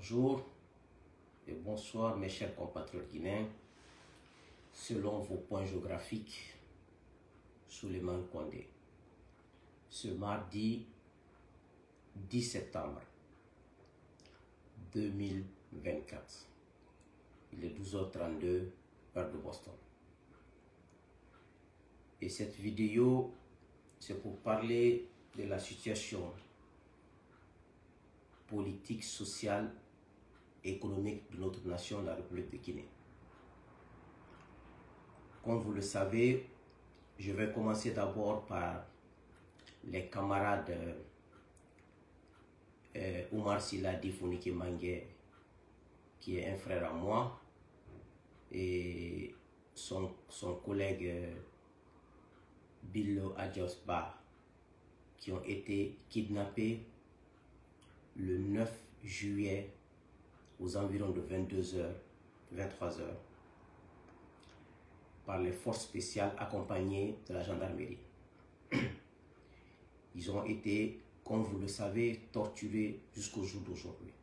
Bonjour et bonsoir mes chers compatriotes guinéens. Selon vos points géographiques, Souleymane Kondé. Ce mardi 10 septembre 2024, il est 12h32, heure de Boston. Et cette vidéo, c'est pour parler de la situation politique, sociale et économique de notre nation, la République de Guinée. Comme vous le savez, je vais commencer d'abord par les camarades Oumar Silla Difonike Mangué, qui est un frère à moi, et son collègue Billo Adjosba, qui ont été kidnappés le 9 juillet aux environs de 22h, 23h, par les forces spéciales accompagnées de la gendarmerie. Ils ont été, comme vous le savez, torturés jusqu'au jour d'aujourd'hui.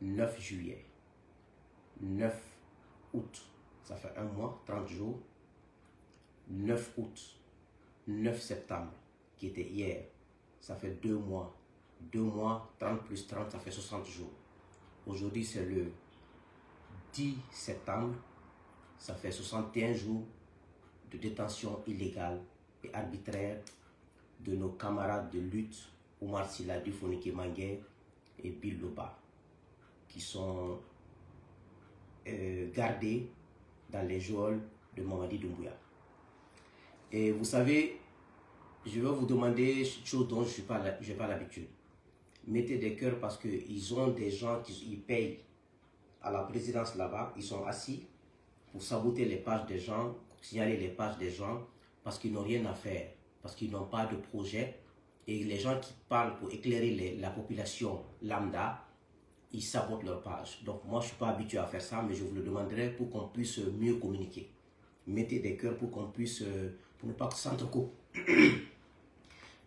9 juillet, 9 août, ça fait un mois, 30 jours. 9 août, 9 septembre, qui était hier, ça fait 2 mois. 2 mois, 30 plus 30, ça fait 60 jours. Aujourd'hui, c'est le 10 septembre, ça fait 61 jours de détention illégale et arbitraire de nos camarades de lutte, Oumar Silla Difonike Mangué et Billo Ba, qui sont gardés dans les geôles de Mamadi Doumbouya. Et vous savez, je vais vous demander une chose dont je n'ai pas l'habitude. Mettez des cœurs parce qu'ils ont des gens qui payent à la présidence là-bas. Ils sont assis pour saboter les pages des gens, signaler les pages des gens, parce qu'ils n'ont rien à faire, parce qu'ils n'ont pas de projet. Et les gens qui parlent pour éclairer la population lambda, ils sabotent leurs pages. Donc moi, je ne suis pas habitué à faire ça, mais je vous le demanderai pour qu'on puisse mieux communiquer. Mettez des cœurs pour qu'on puisse, pour ne pas que ça s'entrecoupe.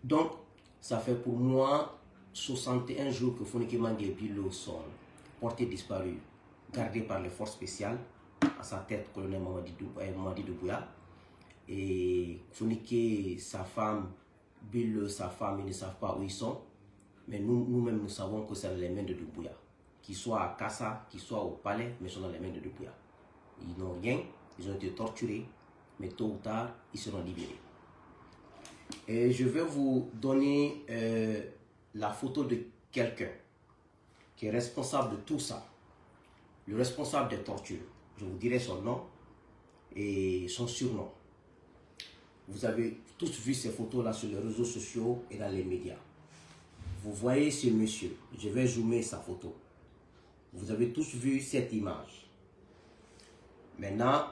Donc, ça fait pour moi 61 jours que Fonike Mangué et Billo sont portés disparus, gardés par les forces spéciales, à sa tête, colonel Mamadi Doumbouya. Et Fonike, sa femme, Billo, sa femme, ils ne savent pas où ils sont. Mais nous-mêmes, nous savons que c'est dans les mains de Doumbouya. Qu'ils soient à Kassa, qu'ils soient au palais, mais ils sont dans les mains de Doumbouya. Ils n'ont rien, ils ont été torturés, mais tôt ou tard, ils seront libérés. Et je vais vous donner la photo de quelqu'un qui est responsable de tout ça. Le responsable des tortures. Je vous dirai son nom et son surnom. Vous avez tous vu ces photos-là sur les réseaux sociaux et dans les médias. Vous voyez ce monsieur. Je vais zoomer sa photo. Vous avez tous vu cette image. Maintenant,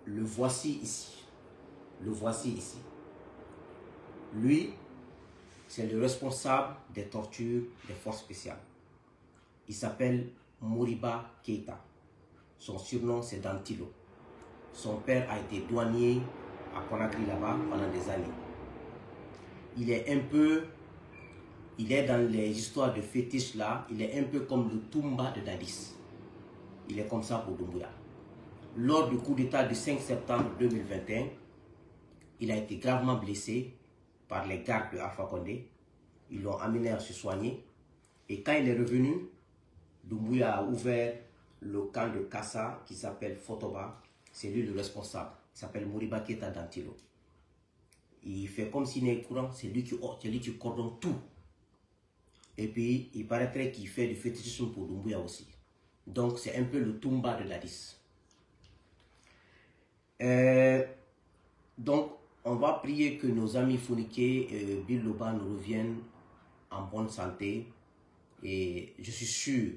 le voici ici. Le voici ici. Lui, c'est le responsable des tortures des forces spéciales. Il s'appelle Moriba Keita. Son surnom, c'est Dantilo. Son père a été douanier à Conakry là-bas pendant des années. Il est dans les histoires de fétiches là, il est un peu comme le Toumba de Dadis. Il est comme ça pour Doumbouya. Lors du coup d'état du 5 septembre 2021, il a été gravement blessé par les gardes de Alpha Condé. Ils l'ont amené à se soigner. Et quand il est revenu, Doumbouya a ouvert le camp de Kassa qui s'appelle Fotoba. C'est lui le responsable. Il s'appelle Moriba Keita Dantilo. Il fait comme s'il est courant, c'est lui qui coordonne tout. Et puis, il paraîtrait qu'il fait du fétichisme pour Doumbouya aussi. Donc, c'est un peu le Toumba de Dadis. Donc, on va prier que nos amis Fonike et Billo Ba nous reviennent en bonne santé. Et je suis sûr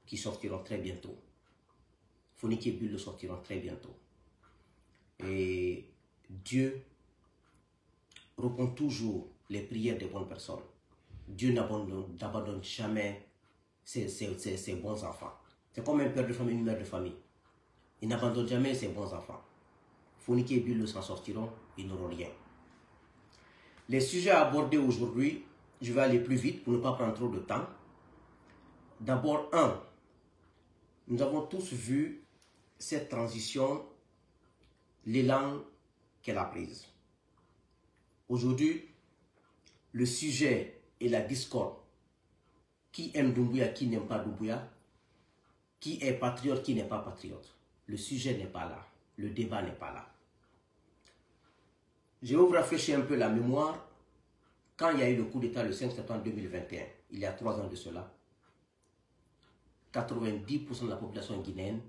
qu'ils sortiront très bientôt. Fonike et Billo sortiront très bientôt. Et Dieu répond toujours les prières des bonnes personnes. Dieu n'abandonne jamais ses bons enfants. C'est comme un père de famille, une mère de famille. Il n'abandonne jamais ses bons enfants. Fonike et Billo s'en sortiront, ils n'auront rien. Les sujets abordés aujourd'hui, je vais aller plus vite pour ne pas prendre trop de temps. D'abord, nous avons tous vu cette transition, l'élan qu'elle a prise. Aujourd'hui, le sujet et la discorde, qui aime Doumbouya, qui n'aime pas Doumbouya, qui est patriote, qui n'est pas patriote. Le sujet n'est pas là, le débat n'est pas là. Je vais vous rafraîchir un peu la mémoire. Quand il y a eu le coup d'État le 5 septembre 2021, il y a 3 ans de cela, 90% de la population guinéenne,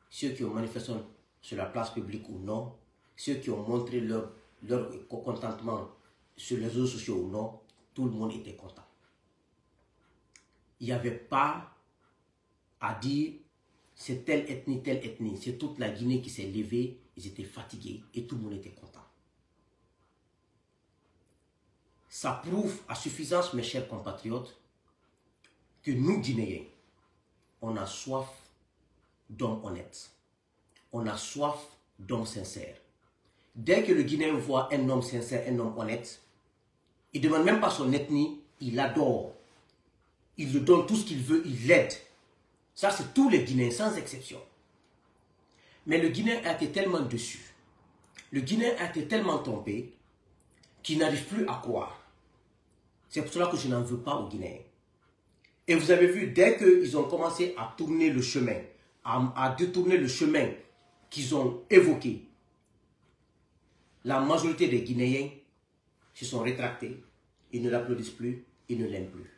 ceux qui ont manifesté sur la place publique ou non, ceux qui ont montré leur contentement sur les réseaux sociaux ou non, tout le monde était content. Il n'y avait pas à dire c'est telle ethnie, c'est toute la Guinée qui s'est levée, ils étaient fatigués et tout le monde était content. Ça prouve à suffisance, mes chers compatriotes, que nous, Guinéens, on a soif d'hommes honnêtes. On a soif d'hommes sincères. Dès que le Guinéen voit un homme sincère, un homme honnête, il ne demande même pas son ethnie, il l'adore. Il lui donne tout ce qu'il veut, il l'aide. Ça, c'est tous les Guinéens, sans exception. Mais le Guinéen a été tellement déçu, le Guinéen a été tellement trompé, qu'il n'arrive plus à croire. C'est pour cela que je n'en veux pas aux Guinéens. Et vous avez vu, dès qu'ils ont commencé à tourner le chemin, à détourner le chemin qu'ils ont évoqué, la majorité des Guinéens se sont rétractés, ils ne l'applaudissent plus, ils ne l'aiment plus.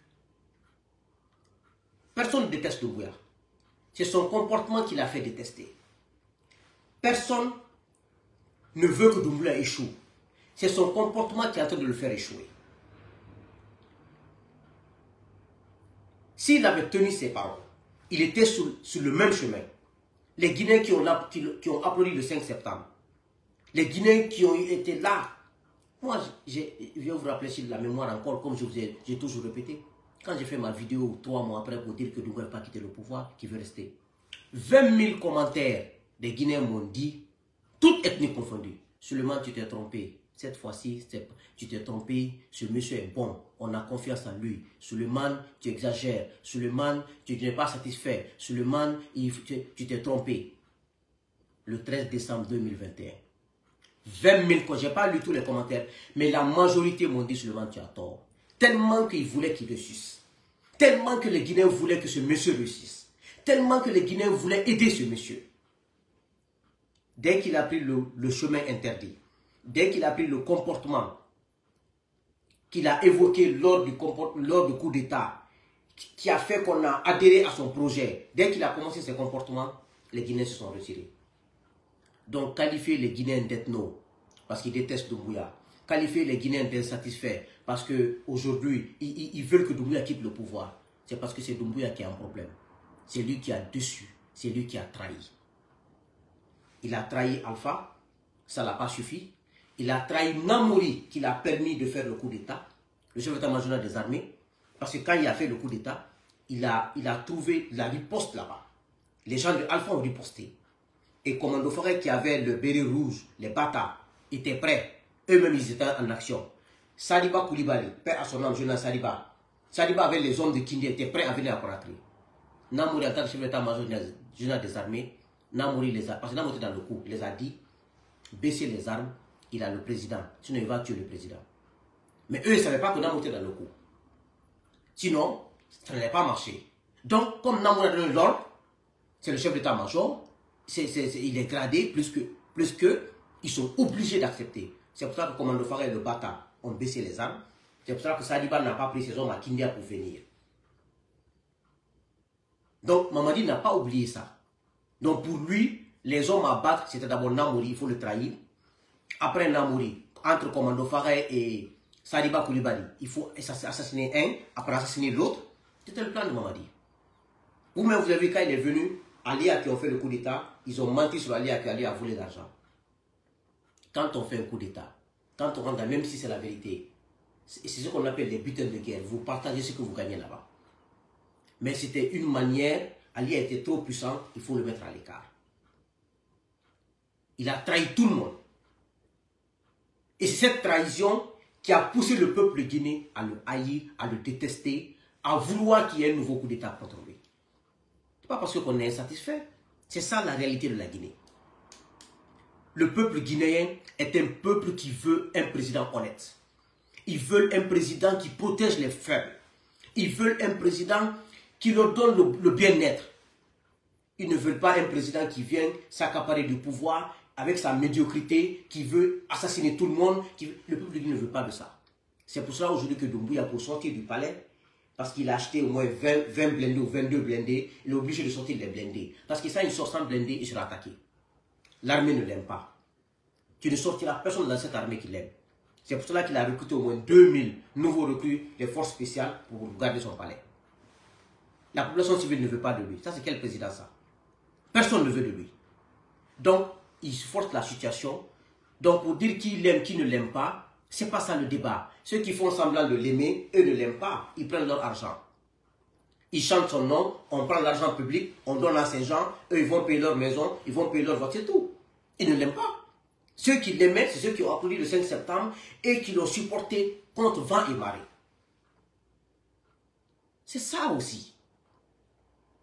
Personne ne déteste Doumbouya. C'est son comportement qui l'a fait détester. Personne ne veut que Doumbouya échoue. C'est son comportement qui est en train de le faire échouer. S'il avait tenu ses paroles, il était sur le même chemin. Les Guinéens qui ont applaudi le 5 septembre, les Guinéens qui ont été là, moi je vais vous rappeler sur la mémoire encore, comme j'ai toujours répété, quand j'ai fait ma vidéo 3 mois après pour dire que Doumbouya ne veut pas quitter le pouvoir, qu'il veut rester. 20 000 commentaires des Guinéens m'ont dit, toutes ethnies confondues, Suleiman, tu t'es trompé. Cette fois-ci, tu t'es trompé, ce monsieur est bon, on a confiance en lui. Suleiman, tu exagères. Suleiman, tu n'es pas satisfait. Suleiman, tu t'es trompé. Le 13 décembre 2021. 20 000, je n'ai pas lu tous les commentaires, mais la majorité m'ont dit Suleiman, tu as tort. Tellement qu'ils voulaient qu'il réussisse. Tellement que les Guinéens voulaient que ce monsieur réussisse. Tellement que les Guinéens voulaient aider ce monsieur. Dès qu'il a pris le chemin interdit, dès qu'il a pris le comportement qu'il a évoqué lors du coup d'État, qui a fait qu'on a adhéré à son projet, dès qu'il a commencé ses comportements, les Guinéens se sont retirés. Donc qualifier les Guinéens d'ethno, parce qu'ils détestent Doumbouya, qualifier les Guinéens d'insatisfaits, parce qu'aujourd'hui, ils veulent que Doumbouya quitte le pouvoir, c'est parce que c'est Doumbouya qui a un problème. C'est lui qui a déçu, c'est lui qui a trahi. Il a trahi Alpha, ça n'a pas suffi. Il a trahi Namouri, qui l'a permis de faire le coup d'État, le chef d'état-major des armées, parce que quand il a fait le coup d'État, il a trouvé la riposte là-bas. Les gens de Alpha ont riposté. Et Commando Forêt qui avait le béret rouge, les bâtards, étaient prêts. Eux-mêmes, ils étaient en action. Sadiba Koulibaly, père à son nom, Jonas Sadiba. Sadiba avec les hommes de Kindi étaient prêts à venir à Conakry. Namouri, en tant que chef d'état-major des armées, Namouri les a, parce que Namouri était dans le coup, il les a dit, baissez les armes, il a le président, sinon il va tuer le président. Mais eux, ils ne savaient pas que Namouri était dans le coup. Sinon, ça n'allait pas marcher. Donc, comme Namouri a donné l'ordre, c'est le chef d'état-major, il est gradé plus que, ils sont obligés d'accepter. C'est pour ça que Commando Farah et le Bata ont baissé les armes. C'est pour ça que Sadiba n'a pas pris ses hommes à Kindia pour venir. Donc, Mamadi n'a pas oublié ça. Donc, pour lui, les hommes à battre, c'était d'abord Namouri, il faut le trahir. Après Namouri, entre Commando Farah et Sadiba Koulibaly, il faut assassiner un, après assassiner l'autre. C'était le plan de Mamadi. Vous-même, vous avez vu, quand il est venu, Alia qui ont fait le coup d'État, ils ont menti sur Alia que Alia a volé l'argent. Quand on fait un coup d'État, quand on rentre, même si c'est la vérité, c'est ce qu'on appelle les butins de guerre. Vous partagez ce que vous gagnez là-bas. Mais c'était une manière, Ali a été trop puissant, il faut le mettre à l'écart. Il a trahi tout le monde. Et c'est cette trahison qui a poussé le peuple guinéen à le haïr, à le détester, à vouloir qu'il y ait un nouveau coup d'État contre lui. Pas parce qu'on est insatisfait. C'est ça la réalité de la Guinée. Le peuple guinéen est un peuple qui veut un président honnête. Ils veulent un président qui protège les faibles. Ils veulent un président qui leur donne le bien-être. Ils ne veulent pas un président qui vient s'accaparer du pouvoir avec sa médiocrité, qui veut assassiner tout le monde. Le peuple guinéen ne veut pas de ça. C'est pour cela aujourd'hui que Doumbouya, pour sortir du palais, parce qu'il a acheté au moins 20 blindés ou 22 blindés, il est obligé de sortir les blindés. Parce que ça, il sort sans blindés, il sera attaqué. L'armée ne l'aime pas. Tu ne sortiras personne dans cette armée qui l'aime. C'est pour cela qu'il a recruté au moins 2000 nouveaux recrues des forces spéciales pour garder son palais. La population civile ne veut pas de lui. Ça, c'est quel président ça? Personne ne veut de lui. Donc, il force la situation. Donc, pour dire qui l'aime, qui ne l'aime pas, c'est pas ça le débat. Ceux qui font semblant de l'aimer, eux ne l'aiment pas. Ils prennent leur argent. Ils chantent son nom, on prend l'argent public, on donne à ces gens, eux ils vont payer leur maison, ils vont payer leur voiture, c'est tout. Ils ne l'aiment pas. Ceux qui l'aimaient, c'est ceux qui ont applaudi le 5 septembre et qui l'ont supporté contre vent et marée. C'est ça aussi.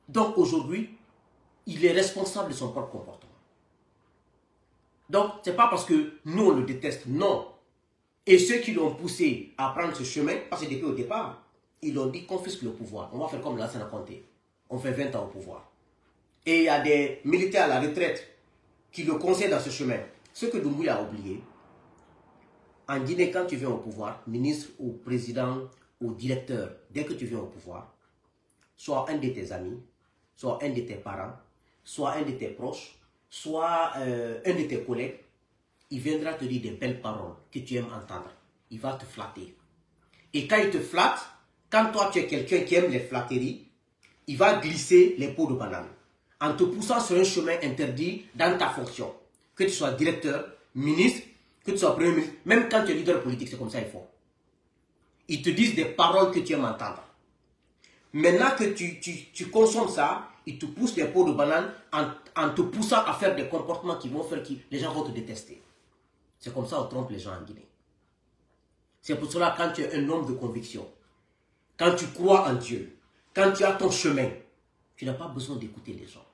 Donc aujourd'hui, il est responsable de son propre comportement. Donc, ce n'est pas parce que nous on le déteste, non. Et ceux qui l'ont poussé à prendre ce chemin, parce que depuis au départ, ils ont dit confisque le pouvoir. On va faire comme l'ancien Conté. On fait 20 ans au pouvoir. Et il y a des militaires à la retraite qui le conseillent dans ce chemin. Ce que Doumbouya a oublié, en Guinée, quand tu viens au pouvoir, ministre ou président ou directeur, dès que tu viens au pouvoir, soit un de tes amis, soit un de tes parents, soit un de tes proches, soit un de tes collègues, il viendra te dire des belles paroles que tu aimes entendre. Il va te flatter. Et quand il te flatte, quand toi tu es quelqu'un qui aime les flatteries, il va glisser les pots de banane en te poussant sur un chemin interdit dans ta fonction. Que tu sois directeur, ministre, que tu sois premier ministre, même quand tu es leader politique, c'est comme ça ils font. Ils te disent des paroles que tu aimes entendre. Maintenant que tu consommes ça, ils te poussent les pots de banane en te poussant à faire des comportements qui vont faire que les gens vont te détester. C'est comme ça qu'on trompe les gens en Guinée. C'est pour cela quand tu es un homme de conviction, quand tu crois en Dieu, quand tu as ton chemin, tu n'as pas besoin d'écouter les gens.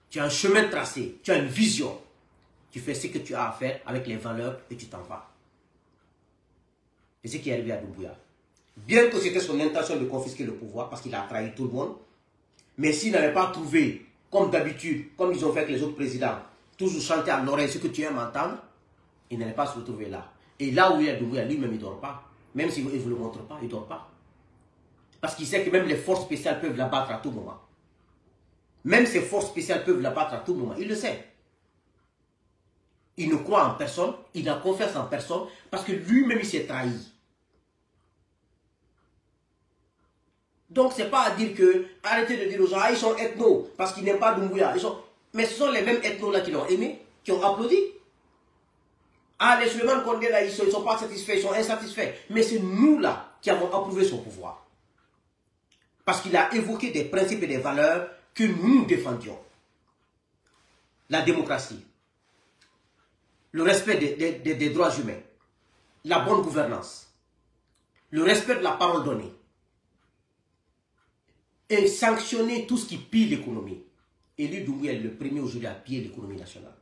Tu as un chemin tracé, tu as une vision. Tu fais ce que tu as à faire avec les valeurs et tu t'en vas. C'est ce qui est arrivé à Doumbouya. Bien que c'était son intention de confisquer le pouvoir parce qu'il a trahi tout le monde, mais s'il n'avait pas trouvé, comme d'habitude, comme ils ont fait avec les autres présidents, toujours chanter à l'oreille ce que tu aimes entendre, il n'allait pas se retrouver là. Et là où il est Doumbouya, lui-même, il ne dort pas. Même s'il ne vous le montre pas, il ne dort pas. Parce qu'il sait que même les forces spéciales peuvent l'abattre à tout moment. Même ces forces spéciales peuvent l'abattre à tout moment. Il le sait. Il ne croit en personne, il n'a confiance en personne, parce que lui-même, il s'est trahi. Donc, ce n'est pas à dire que, arrêtez de dire aux gens, ah, ils sont ethnos, parce qu'ils n'aiment pas Doumbouya. Mais ce sont les mêmes ethnos-là qui l'ont aimé, qui ont applaudi. Ah, les Suleiman Condé, là, ils ne sont pas satisfaits, ils sont insatisfaits. Mais c'est nous, là, qui avons approuvé son pouvoir. Parce qu'il a évoqué des principes et des valeurs que nous défendions. La démocratie, le respect des droits humains, la bonne gouvernance, le respect de la parole donnée, et sanctionner tout ce qui pille l'économie. Et lui, Doumbouya est le premier aujourd'hui à piller l'économie nationale.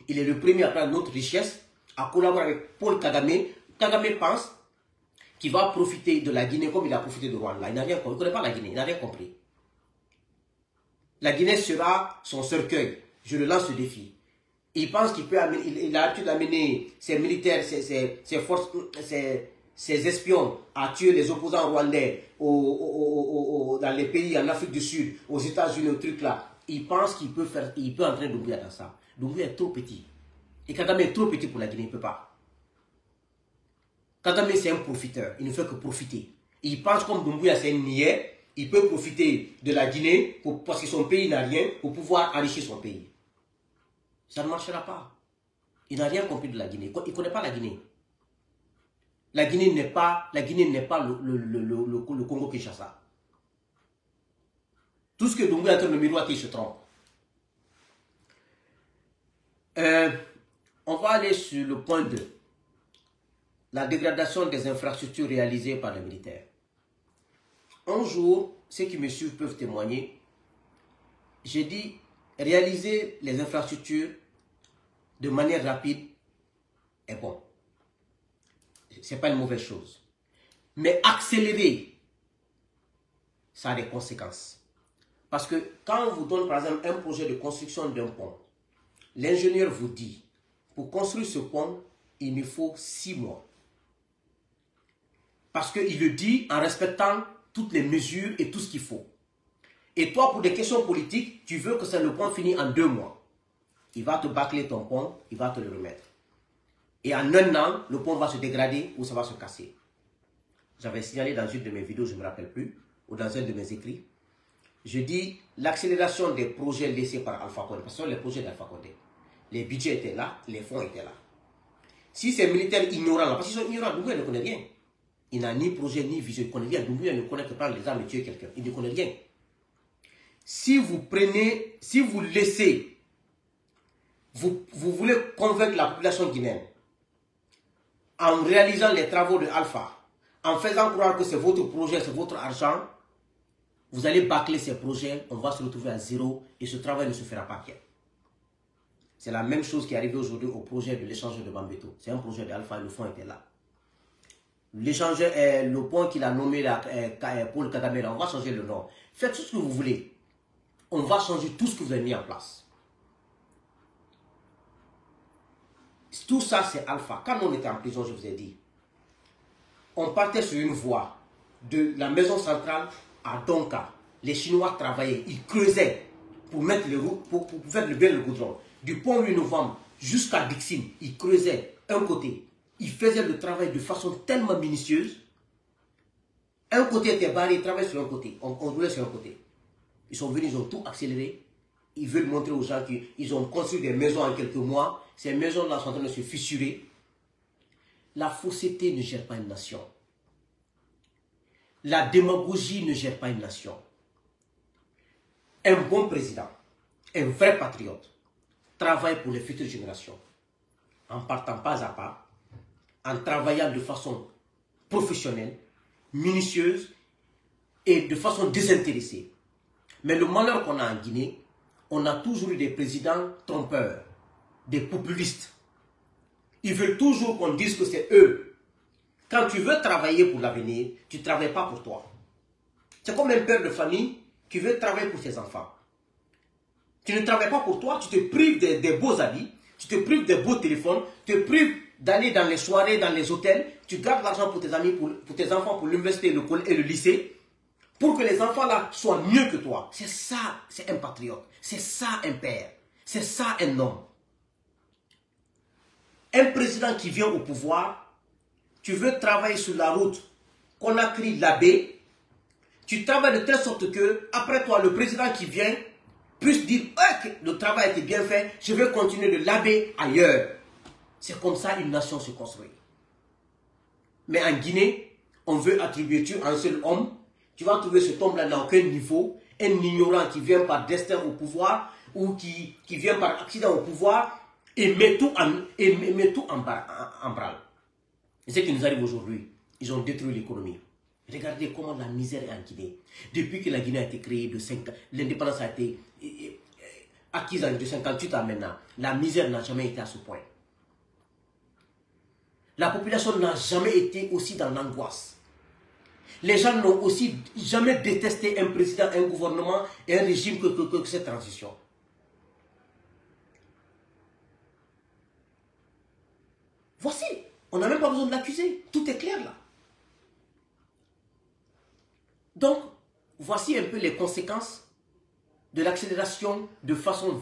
Il est le premier à prendre notre richesse, à collaborer avec Paul Kagame. Kagame pense qu'il va profiter de la Guinée comme il a profité de Rwanda. Il n'a rien compris. Il ne connaît pas la Guinée, il n'a rien compris. La Guinée sera son cercueil. Je le lance ce défi. Il pense qu'il peut amener, il a l'habitude d'amener ses militaires, ses forces, ses espions à tuer les opposants rwandais dans les pays en Afrique du Sud, aux États-Unis, au truc là. Il pense qu'il peut entraîner Doumbouya dans ça. Doumbouya est trop petit. Et Kagame est trop petit pour la Guinée, il ne peut pas. Kagame c'est un profiteur, il ne fait que profiter. Il pense comme Doumbouya c'est un niais, il peut profiter de la Guinée parce que son pays n'a rien pour pouvoir enrichir son pays. Ça ne marchera pas. Il n'a rien compris de la Guinée. Il ne connaît pas la Guinée. La Guinée n'est pas le Congo-Kinshasa. Tout ce que Doumbouya est en train de miroiter, il se trompe. On va aller sur le point 2. La dégradation des infrastructures réalisées par les militaires. Un jour, ceux qui me suivent peuvent témoigner. j'ai dit réaliser les infrastructures de manière rapide est bon. Ce n'est pas une mauvaise chose. Mais accélérer, ça a des conséquences. Parce que quand on vous donne par exemple un projet de construction d'un pont, l'ingénieur vous dit, pour construire ce pont, il nous faut 6 mois. Parce qu'il le dit en respectant toutes les mesures et tout ce qu'il faut. Et toi, pour des questions politiques, tu veux que le pont finisse en 2 mois. Il va te bâcler ton pont, il va te le remettre. Et en 1 an, le pont va se dégrader ou ça va se casser. J'avais signalé dans une de mes vidéos, je ne me rappelle plus, ou dans un de mes écrits. Je dis l'accélération des projets laissés par Alpha Condé, parce que ce sont les projets d'Alpha Condé. Les budgets étaient là, les fonds étaient là. Si ces militaires ignorants là, parce qu'ils sont ignorants, Doumbouya ne connaît rien. Il n'a ni projet ni vision, il ne connaît rien. Doumbouya ne connaît que prendre les armes et tuer quelqu'un. Il ne connaît rien. Si vous prenez, si vous laissez, vous voulez convaincre la population guinéenne en réalisant les travaux de Alpha, en faisant croire que c'est votre projet, c'est votre argent, vous allez bâcler ces projets, on va se retrouver à zéro et ce travail ne se fera pas bien. C'est la même chose qui est arrivée aujourd'hui au projet de l'échangeur de Bambeto. C'est un projet d'Alpha et le fonds était là. L'échangeur, le point qu'il a nommé là, Paul Kagame, là, on va changer le nom. Faites tout ce que vous voulez. On va changer tout ce que vous avez mis en place. Tout ça, c'est Alpha. Quand on était en prison, je vous ai dit, on partait sur une voie de la maison centrale à Donka. Les Chinois travaillaient, ils creusaient pour mettre les routes, pour faire bien le goudron. Du pont 8 novembre jusqu'à Dixine, ils creusaient un côté. Ils faisaient le travail de façon tellement minutieuse. Un côté était barré, ils travaillaient sur un côté. On roulait sur un côté. Ils sont venus, ils ont tout accéléré. Ils veulent montrer aux gens qu'ils ont construit des maisons en quelques mois. Ces maisons-là sont en train de se fissurer. La fausseté ne gère pas une nation. La démagogie ne gère pas une nation. Un bon président, un vrai patriote, travaille pour les futures générations. En partant pas à pas, en travaillant de façon professionnelle, minutieuse et de façon désintéressée. Mais le malheur qu'on a en Guinée, on a toujours eu des présidents trompeurs, des populistes. Ils veulent toujours qu'on dise que c'est eux. Quand tu veux travailler pour l'avenir, tu ne travailles pas pour toi. C'est comme un père de famille qui veut travailler pour ses enfants. Tu ne travailles pas pour toi, tu te prives des beaux habits, tu te prives des beaux téléphones, tu te prives d'aller dans les soirées, dans les hôtels, tu gardes l'argent pour tes amis, pour tes enfants, pour l'université et le lycée, pour que les enfants là soient mieux que toi. C'est ça, c'est un patriote. C'est ça un père. C'est ça un homme. Un président qui vient au pouvoir, tu veux travailler sur la route Conakry Labé, tu travailles de telle sorte que, après toi, le président qui vient puisse dire que le travail a été bien fait, je vais continuer de Labé ailleurs. C'est comme ça une nation se construit. Mais en Guinée, on veut attribuer à un seul homme. Tu vas trouver cet homme-là n'a aucun niveau, un ignorant qui vient par destin au pouvoir ou qui vient par accident au pouvoir et met tout en branle. Et ce qui nous arrive aujourd'hui, ils ont détruit l'économie. Regardez comment la misère est en Guinée. Depuis que la Guinée a été créée, l'indépendance a été acquise de 1958 à maintenant, la misère n'a jamais été à ce point. La population n'a jamais été aussi dans l'angoisse. Les gens n'ont aussi jamais détesté un président, un gouvernement et un régime que cette transition. Voici, on n'a même pas besoin de l'accuser. Tout est clair là. Donc, voici un peu les conséquences de l'accélération de façon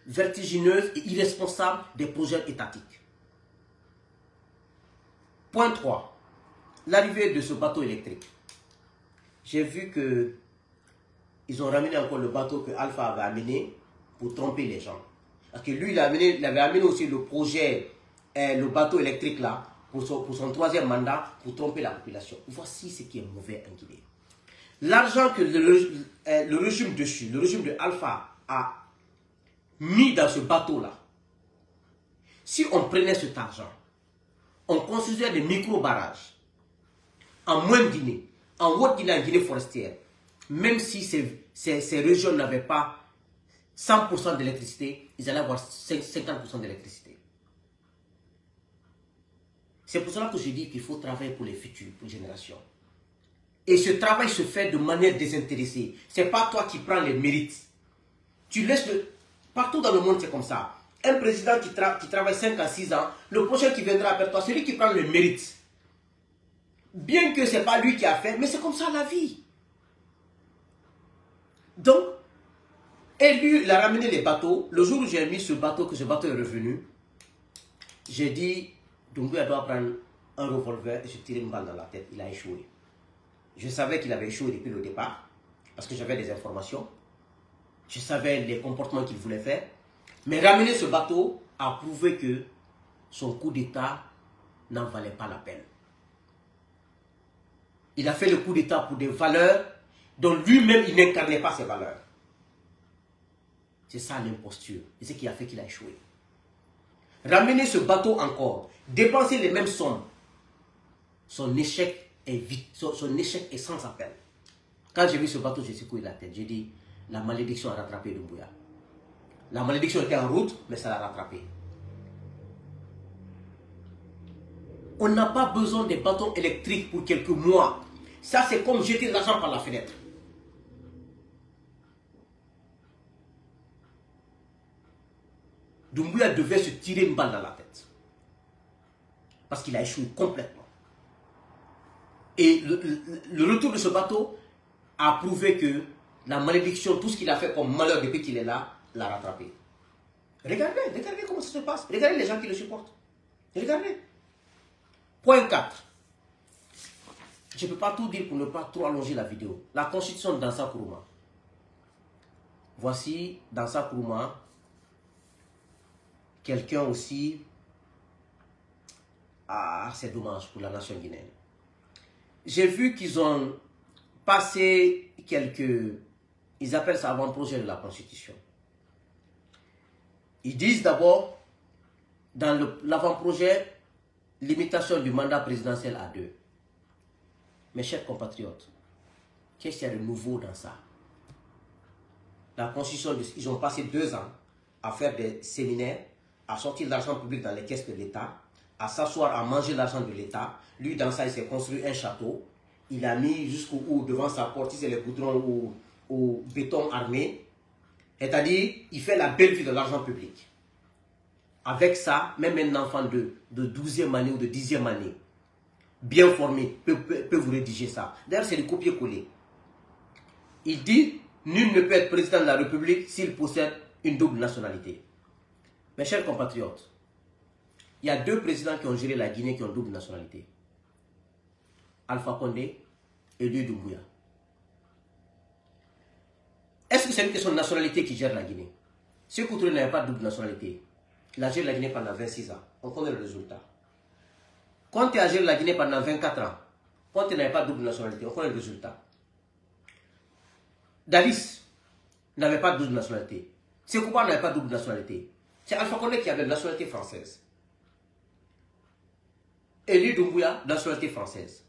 vertigineuse et irresponsable des projets étatiques. Point 3. L'arrivée de ce bateau électrique. J'ai vu que ils ont ramené encore le bateau que Alpha avait amené pour tromper les gens. Parce que lui, il avait amené aussi le projet, le bateau électrique là, pour son troisième mandat, pour tromper la population. Voici ce qui est mauvais en Guinée. L'argent que le régime dessus, le régime de Alpha a mis dans ce bateau-là, si on prenait cet argent, on construisait des micro-barrages en Moyenne-Guinée, en Haute-Guinée, en Guinée forestière, même si ces régions n'avaient pas 100% d'électricité, ils allaient avoir 50% d'électricité. C'est pour cela que je dis qu'il faut travailler pour les futures générations. Et ce travail se fait de manière désintéressée. Ce n'est pas toi qui prends les mérites. Tu laisses le... Partout dans le monde, c'est comme ça. Un président qui travaille 5 à 6 ans, le prochain qui viendra après toi, c'est lui qui prend le mérite. Bien que ce n'est pas lui qui a fait, mais c'est comme ça la vie. Donc, et lui, il a ramené les bateaux. Le jour où j'ai mis ce bateau, que ce bateau est revenu, j'ai dit, Doumbouya doit prendre un revolver et se tirer une balle dans la tête. Il a échoué. Je savais qu'il avait échoué depuis le départ, parce que j'avais des informations. Je savais les comportements qu'il voulait faire. Mais ramener ce bateau a prouvé que son coup d'État n'en valait pas la peine. Il a fait le coup d'État pour des valeurs dont lui-même il n'incarnait pas ces valeurs. C'est ça l'imposture. Et c'est ce qui a fait qu'il a échoué. Ramener ce bateau encore, dépenser les mêmes sommes, son échec est vite, son échec est sans appel. Quand j'ai vu ce bateau, j'ai secoué la tête. J'ai dit, la malédiction a rattrapé Doumbouya. La malédiction était en route, mais ça l'a rattrapé. On n'a pas besoin des bâtons électriques pour quelques mois. Ça, c'est comme jeter de l'argent par la fenêtre. Doumbouya devait se tirer une balle dans la tête. Parce qu'il a échoué complètement. Et le retour de ce bateau a prouvé que la malédiction, tout ce qu'il a fait comme malheur depuis qu'il est là, l'a rattrapé. Regardez comment ça se passe. Regardez les gens qui le supportent. Regardez. Point 4. Je ne peux pas tout dire pour ne pas trop allonger la vidéo. La constitution de Dansa Kourouma. Voici Dansa Kourouma. Quelqu'un aussi. Ah, c'est dommage pour la nation guinéenne. J'ai vu qu'ils ont passé quelques... Ils appellent ça avant-projet de la Constitution. Ils disent d'abord, dans l'avant-projet, limitation du mandat présidentiel à 2. Mes chers compatriotes, qu'est-ce qu'il y a de nouveau dans ça? La Constitution, ils ont passé 2 ans à faire des séminaires, à sortir de l'argent public dans les caisses de l'État, à s'asseoir, à manger l'argent de l'État. Lui, dans ça, il s'est construit un château. Il a mis jusqu'au bout, devant sa porte, c'est les goudrons au béton armé. C'est-à-dire, il fait la belle vie de l'argent public. Avec ça, même un enfant de 12e année ou de 10e année, bien formé, peut vous rédiger ça. D'ailleurs, c'est le copier-coller. Il dit, nul ne peut être président de la République s'il possède une double nationalité. Mes chers compatriotes, il y a 2 présidents qui ont géré la Guinée qui ont double nationalité. Alpha Condé et lui Doumbouya. Est-ce que c'est une question de nationalité qui gère la Guinée? Sékou Touré n'avait pas de double nationalité. Il a géré la Guinée pendant 26 ans. On connaît le résultat. Conté a géré la Guinée pendant 24 ans. Conté n'avait pas de double nationalité. On connaît le résultat. Dadis n'avait pas de double nationalité. Sékou Touré n'avait pas de double nationalité. C'est Alpha Condé qui avait la nationalité française. Et lui Doumbouya, nationalité française.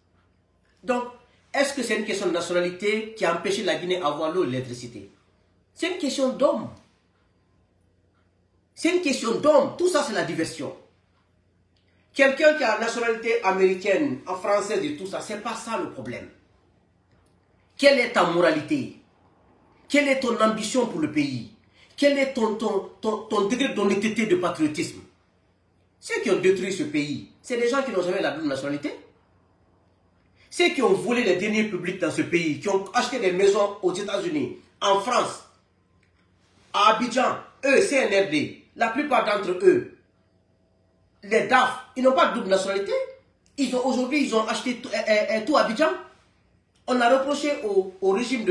Donc, est-ce que c'est une question de nationalité qui a empêché la Guinée d'avoir l'eau et l'électricité? C'est une question d'homme. C'est une question d'homme. Tout ça, c'est la diversion. Quelqu'un qui a la nationalité américaine, française et tout ça, c'est pas ça le problème. Quelle est ta moralité? Quelle est ton ambition pour le pays? Quel est ton degré d'honnêteté, de patriotisme? Ceux qui ont détruit ce pays, c'est des gens qui n'ont jamais la double nationalité. Ceux qui ont volé les deniers publics dans ce pays, qui ont acheté des maisons aux États-Unis, en France, à Abidjan, eux, CNRD, la plupart d'entre eux, les DAF, ils n'ont pas de double nationalité. Aujourd'hui, ils ont acheté tout Abidjan. On a reproché au régime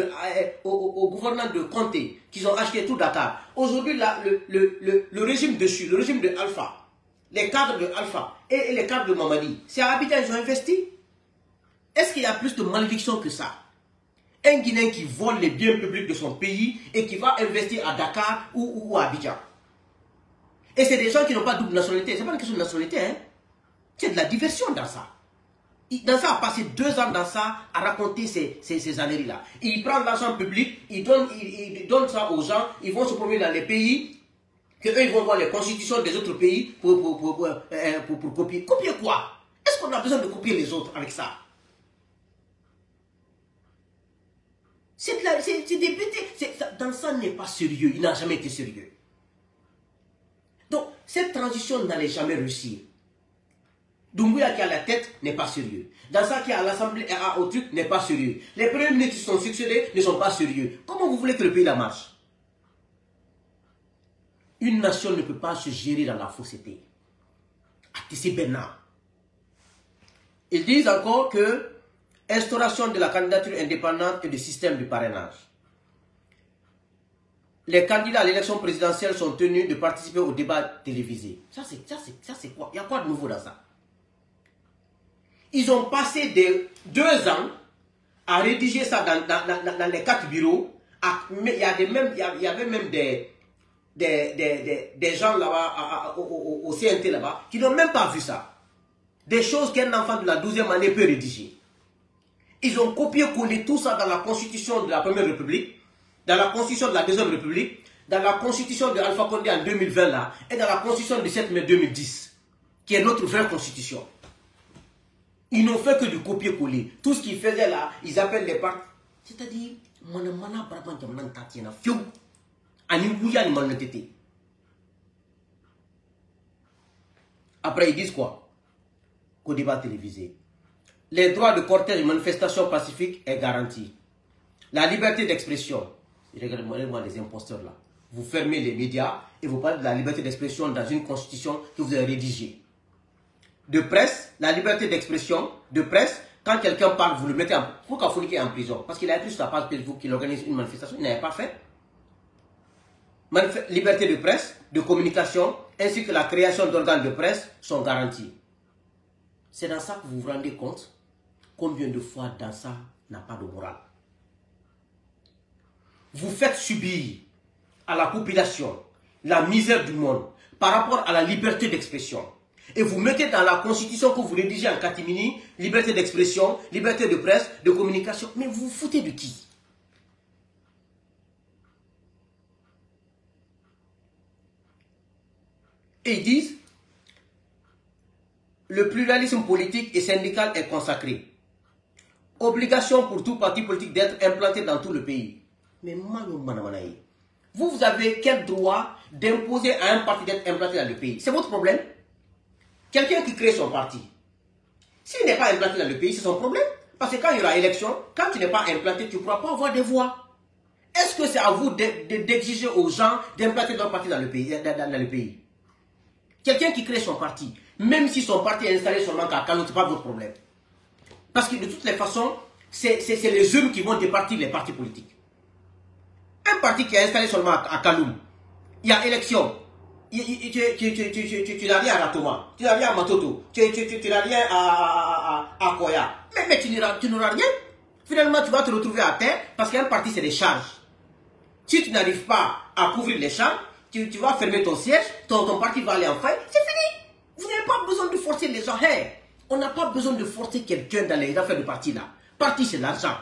au gouvernement de Conté qu'ils ont acheté tout Dakar. Aujourd'hui, le régime dessus, le régime de Alpha, les cadres de Alpha et les cadres de Mamadi, c'est à Abidjan qu'ils ont investi. Est-ce qu'il y a plus de malédiction que ça? Un Guinéen qui vole les biens publics de son pays et qui va investir à Dakar ou à Abidjan. Et c'est des gens qui n'ont pas de double nationalité. Ce n'est pas une question de nationalité, hein. C'est de la diversion dans ça. Dans ça, a passé 2 ans dans ça, à raconter ces âneries-là. Il prend l'argent public, il donne ça aux gens, ils vont se promener dans les pays, qu'eux, ils vont voir les constitutions des autres pays pour copier. Copier quoi? Est-ce qu'on a besoin de copier les autres avec ça? C'est des bêtises. Dans ça, n'est pas sérieux. Il n'a jamais été sérieux. Donc, cette transition n'allait jamais réussir. Doumbouya qui a la tête n'est pas sérieux. Dansa qui est à l'Assemblée et au truc n'est pas sérieux. Les premiers ministres qui sont succédés ne sont pas sérieux. Comment vous voulez que le pays la marche? Une nation ne peut pas se gérer dans la fausseté. Atissi Benna. Ils disent encore que instauration de la candidature indépendante et du système de parrainage. Les candidats à l'élection présidentielle sont tenus de participer au débat télévisé. Ça c'est quoi? Il y a quoi de nouveau dans ça? Ils ont passé 2 ans à rédiger ça dans les 4 bureaux. Il y avait même des gens là-bas, au CNT là-bas, qui n'ont même pas vu ça. Des choses qu'un enfant de la 12e année peut rédiger. Ils ont copié-collé tout ça dans la constitution de la Première République, dans la constitution de la Deuxième République, dans la constitution de Alpha Condé en 2020 là, et dans la constitution du 7 mai 2010, qui est notre vraie constitution. Ils n'ont fait que du copier-coller. Tout ce qu'ils faisaient là, ils appellent les parts. C'est-à-dire, après, ils disent quoi? Qu'au débat télévisé. Les droits de cortège et manifestation pacifique est garanti. La liberté d'expression. Regardez-moi les imposteurs là. Vous fermez les médias et vous parlez de la liberté d'expression dans une constitution que vous avez rédigée. De presse, la liberté d'expression, de presse, quand quelqu'un parle, vous le mettez en... Pourquoi Founiki est en prison? Parce qu'il a écrit sur la page Facebook qu'il organise une manifestation, il n'avait pas fait. Liberté de presse, de communication, ainsi que la création d'organes de presse sont garantis. C'est dans ça que vous vous rendez compte combien de fois dans ça n'a pas de morale. Vous faites subir à la population la misère du monde par rapport à la liberté d'expression. Et vous mettez dans la constitution que vous rédigez en catimini, liberté d'expression, liberté de presse, de communication. Mais vous vous foutez de qui? Et ils disent, le pluralisme politique et syndical est consacré. Obligation pour tout parti politique d'être implanté dans tout le pays. Mais vous avez quel droit d'imposer à un parti d'être implanté dans le pays? C'est votre problème? Quelqu'un qui crée son parti, s'il n'est pas implanté dans le pays, c'est son problème. Parce que quand il y aura élection, quand tu n'es pas implanté, tu ne pourras pas avoir des voix. Est-ce que c'est à vous d'exiger aux gens d'implanter leur parti dans le pays, Quelqu'un qui crée son parti, même si son parti est installé seulement à Kaloum, ce n'est pas votre problème. Parce que de toutes les façons, c'est les urnes qui vont départir les partis politiques. Un parti qui est installé seulement à Kaloum, il y a élection. Tu n'as rien à Ratoma, tu n'as rien à Matoto, tu n'as rien à Koya. Mais tu n'auras rien. Finalement, tu vas te retrouver à terre parce qu'un parti, c'est des charges. Si tu n'arrives pas à couvrir les charges, tu vas fermer ton siège, ton parti va aller en faille, c'est fini. Vous n'avez pas besoin de forcer les gens. Hey, on n'a pas besoin de forcer quelqu'un dans les affaires de parti là. Parti, c'est l'argent.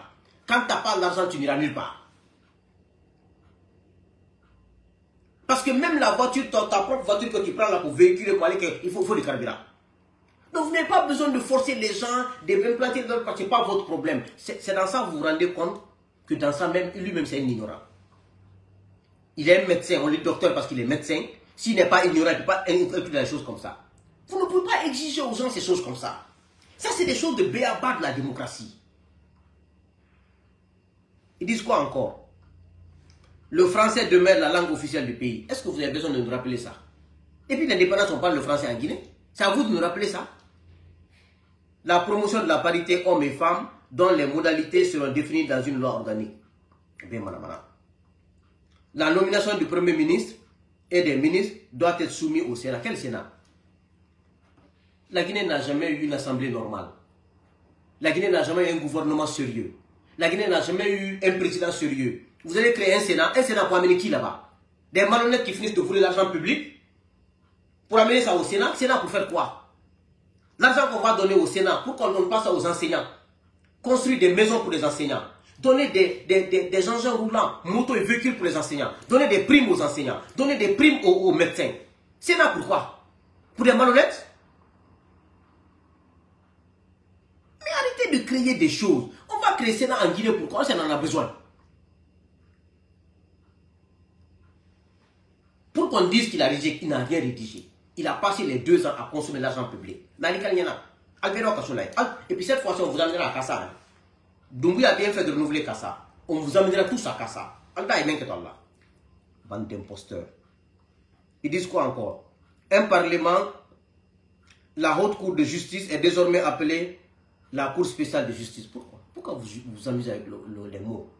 Quand tu n'as pas l'argent, tu n'iras nulle part. Parce que même la voiture, ta propre voiture que tu prends là pour véhiculer, pour aller, il faut du carburant. Donc vous n'avez pas besoin de forcer les gens, de implanter dans le parti, ce n'est pas votre problème. C'est dans ça que vous vous rendez compte que dans ça même, lui-même c'est un ignorant. Il est un médecin, on dit docteur parce qu'il est médecin. S'il n'est pas ignorant, il ne peut pas inclure des choses comme ça. Vous ne pouvez pas exiger aux gens ces choses comme ça. Ça c'est des choses de béaba de la démocratie. Ils disent quoi encore? Le français demeure la langue officielle du pays. Est-ce que vous avez besoin de nous rappeler ça? Depuis l'indépendance, on parle le français en Guinée. C'est à vous de nous rappeler ça. La promotion de la parité hommes et femmes dont les modalités seront définies dans une loi organique. Bien, madame. La nomination du Premier ministre et des ministres doit être soumise au Sénat. Quel Sénat? La Guinée n'a jamais eu une assemblée normale. La Guinée n'a jamais eu un gouvernement sérieux. La Guinée n'a jamais eu un président sérieux. Vous allez créer un Sénat pour amener qui là-bas? Des malhonnêtes qui finissent de voler l'argent public pour amener ça au Sénat. Sénat pour faire quoi? L'argent qu'on va donner au Sénat, pourquoi on ne donne pas ça aux enseignants? Construire des maisons pour les enseignants. Donner des engins roulants, motos et véhicules pour les enseignants. Donner des primes aux enseignants. Donner des primes aux médecins. Sénat pourquoi? Pour des malhonnêtes? Mais arrêtez de créer des choses. On va créer Sénat en Guinée pourquoi? On en a besoin. Pour qu'on dise qu'il a rédigé, il n'a rien rédigé. Il a passé les 2 ans à consommer l'argent public. Et puis cette fois-ci, on vous amènera à Kassa. Doumbouya a bien fait de renouveler Kassa. On vous amènera tous à Kassa. Bande d'imposteurs. Ils disent quoi encore? Un parlement, la haute cour de justice est désormais appelée la cour spéciale de justice. Pourquoi? Pourquoi vous vous amusez avec les mots?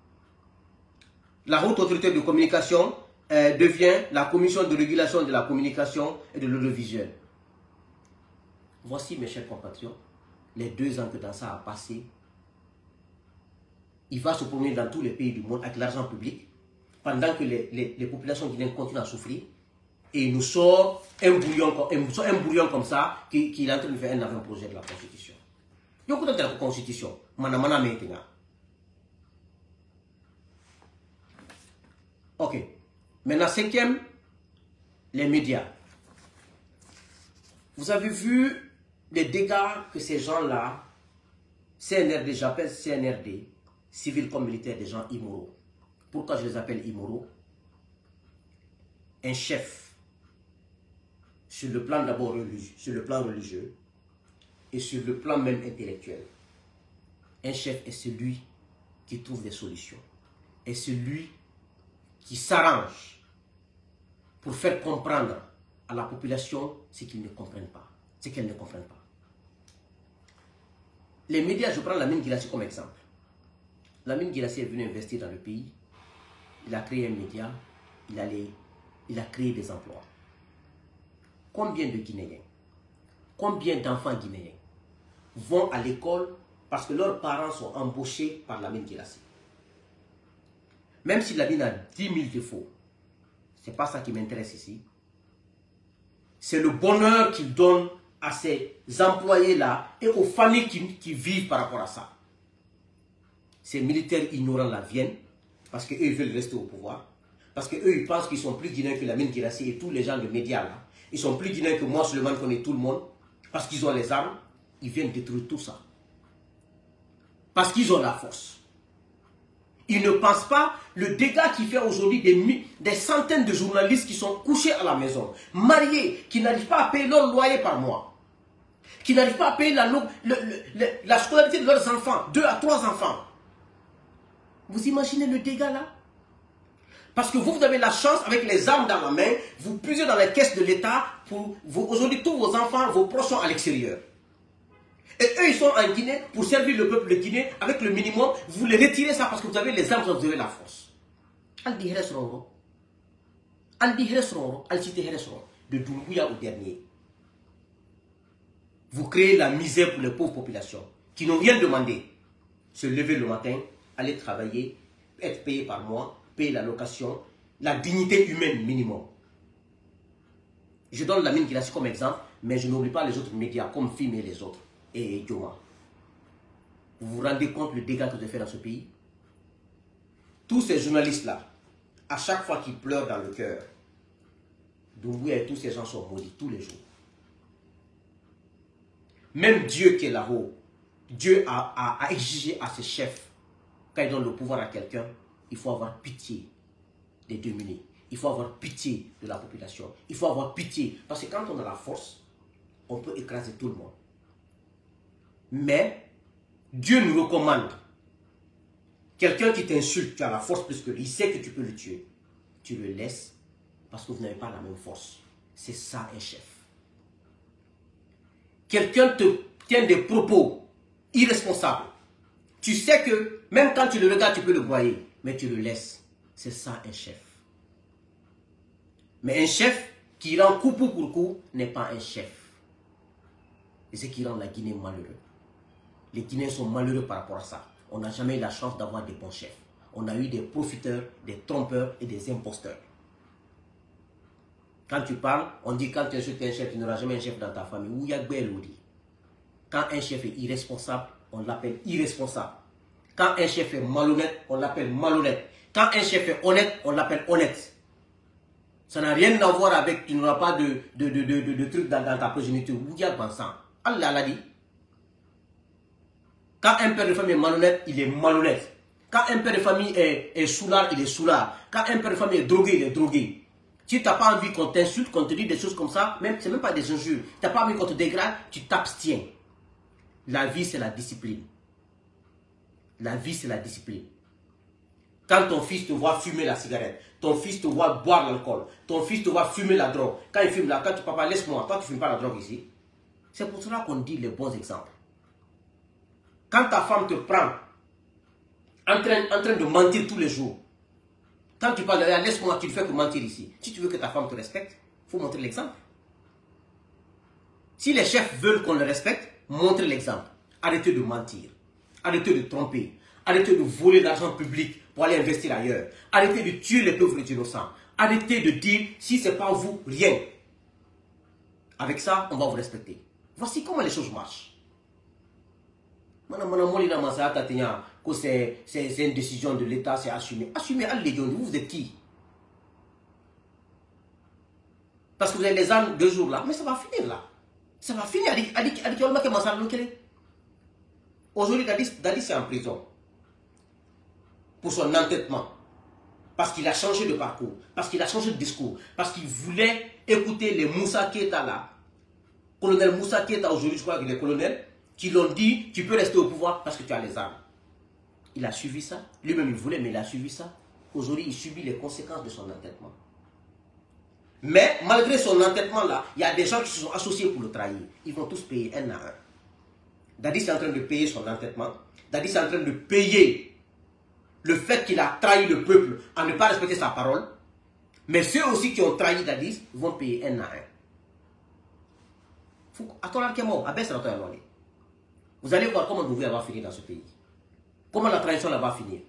La haute autorité de communication devient la commission de régulation de la communication et de l'audiovisuel. Voici, mes chers compatriotes, les 2 ans que Dansa a passé. Il va se promener dans tous les pays du monde avec l'argent public, pendant que les populations guinéennes continuent à souffrir. Et il nous sort un bouillon comme ça, qu'il est en train de faire un avant-projet de la Constitution. Il y a de la Constitution. Maintenant. Ok. Maintenant, 5e, les médias. Vous avez vu les dégâts que ces gens-là, CNRD, j'appelle CNRD, civils comme militaires, des gens immoraux. Pourquoi je les appelle immoraux? Un chef, sur le plan d'abord religieux, sur le plan religieux, et sur le plan même intellectuel. Un chef est celui qui trouve des solutions, est celui qui s'arrange pour faire comprendre à la population ce qu'ils ne comprennent pas, ce qu'elles ne comprennent pas. Les médias, je prends Lamine Guirassy comme exemple. Lamine Guirassy est venu investir dans le pays, il a créé un média, il a créé des emplois. Combien de Guinéens, combien d'enfants guinéens vont à l'école parce que leurs parents sont embauchés par Lamine Guirassy? Même si Lamine a 10 000 défauts, ce n'est pas ça qui m'intéresse ici. C'est le bonheur qu'il donne à ces employés-là et aux familles qui vivent par rapport à ça. Ces militaires ignorants-là viennent parce qu'eux veulent rester au pouvoir. Parce qu'eux, ils pensent qu'ils sont plus guinéens que Lamine Guirassy et tous les gens de médias là. Ils sont plus guinéens que moi, Suleiman, connaît tout le monde. Parce qu'ils ont les armes, ils viennent détruire tout ça. Parce qu'ils ont la force. Ils ne pensent pas le dégât qu'il fait aujourd'hui des centaines de journalistes qui sont couchés à la maison, mariés, qui n'arrivent pas à payer leur loyer par mois, qui n'arrivent pas à payer la scolarité de leurs enfants, 2 à 3 enfants. Vous imaginez le dégât là? Parce que vous avez la chance, avec les armes dans la main, vous puisez dans les caisses de l'État pour aujourd'hui tous vos enfants, vos proches sont à l'extérieur. Et eux, ils sont en Guinée pour servir le peuple de Guinée avec le minimum. Vous les retirez ça parce que vous avez les armes, vous avez la force. De Doumbouya au dernier. Vous créez la misère pour les pauvres populations qui n'ont rien demandé. Se lever le matin, aller travailler, être payé par mois, payer la location, la dignité humaine minimum. Je donne Lamine Guirassy comme exemple, mais je n'oublie pas les autres médias comme FIM et les autres. Et Dioma. Vous vous rendez compte le dégât que vous avez fait dans ce pays? Tous ces journalistes-là, à chaque fois qu'ils pleurent dans le cœur, Doumbouya et tous ces gens sont maudits tous les jours. Même Dieu qui est là-haut, Dieu a exigé à ses chefs, quand il donne le pouvoir à quelqu'un, il faut avoir pitié des démunis. Il faut avoir pitié de la population. Il faut avoir pitié. Parce que quand on a la force, on peut écraser tout le monde. Mais Dieu nous recommande. Quelqu'un qui t'insulte, tu as la force plus que lui. Il sait que tu peux le tuer. Tu le laisses parce que vous n'avez pas la même force. C'est ça un chef. Quelqu'un te tient des propos irresponsables. Tu sais que même quand tu le regardes, tu peux le broyer. Mais tu le laisses. C'est ça un chef. Mais un chef qui rend coup pour coup n'est pas un chef. Et c'est ce qui rend la Guinée malheureuse. Les Guinéens sont malheureux par rapport à ça. On n'a jamais eu la chance d'avoir des bons chefs. On a eu des profiteurs, des trompeurs et des imposteurs. Quand tu parles, on dit quand tu insultes un chef, tu n'auras jamais un chef dans ta famille. Où y a Belodi. Quand un chef est irresponsable, on l'appelle irresponsable. Quand un chef est malhonnête, on l'appelle malhonnête. Quand un chef est honnête, on l'appelle honnête. Ça n'a rien à voir avec, tu n'auras pas de trucs dans ta progéniture. Allah l'a dit. Quand un père de famille est malhonnête, il est malhonnête. Quand un père de famille est soulard, il est soulard. Quand un père de famille est drogué, il est drogué. Si tu n'as pas envie qu'on t'insulte, qu'on te dise des choses comme ça, ce n'est même pas des injures. Tu n'as pas envie qu'on te dégrade, tu t'abstiens. La vie, c'est la discipline. La vie, c'est la discipline. Quand ton fils te voit fumer la cigarette, ton fils te voit boire l'alcool, ton fils te voit fumer la drogue, quand il fume là, quand tu papa, laisse-moi, toi tu ne fumes pas la drogue ici. C'est pour cela qu'on dit les bons exemples. Quand ta femme te prend en train de mentir tous les jours, quand tu parles de laisse-moi, tu ne fais que mentir ici. Si tu veux que ta femme te respecte, il faut montrer l'exemple. Si les chefs veulent qu'on le respecte, montrez l'exemple. Arrêtez de mentir. Arrêtez de tromper. Arrêtez de voler l'argent public pour aller investir ailleurs. Arrêtez de tuer les pauvres et innocents. Arrêtez de dire, si ce n'est pas vous, rien. Avec ça, on va vous respecter. Voici comment les choses marchent. C'est une décision de l'État, c'est assumé. Assumez, allez, vous êtes qui? Parce que vous avez les armes 2 jours là, mais ça va finir là. Ça va finir. Aujourd'hui, Dadis est en prison pour son entêtement. Parce qu'il a changé de parcours, parce qu'il a changé de discours, parce qu'il voulait écouter les Moussa Keita là. Colonel Moussa Keita, aujourd'hui, je crois qu'il est colonel, qui l'ont dit, tu peux rester au pouvoir parce que tu as les armes. Il a suivi ça. Lui-même, il voulait, mais il a suivi ça. Aujourd'hui, il subit les conséquences de son entêtement. Mais, malgré son entêtement là, il y a des gens qui se sont associés pour le trahir. Ils vont tous payer un à un. Dadis est en train de payer son entêtement. Dadis est en train de payer le fait qu'il a trahi le peuple en ne pas respecter sa parole. Mais ceux aussi qui ont trahi Dadis vont payer un à un. Vous allez voir comment nous va finir dans ce pays. Comment la trahison va finir.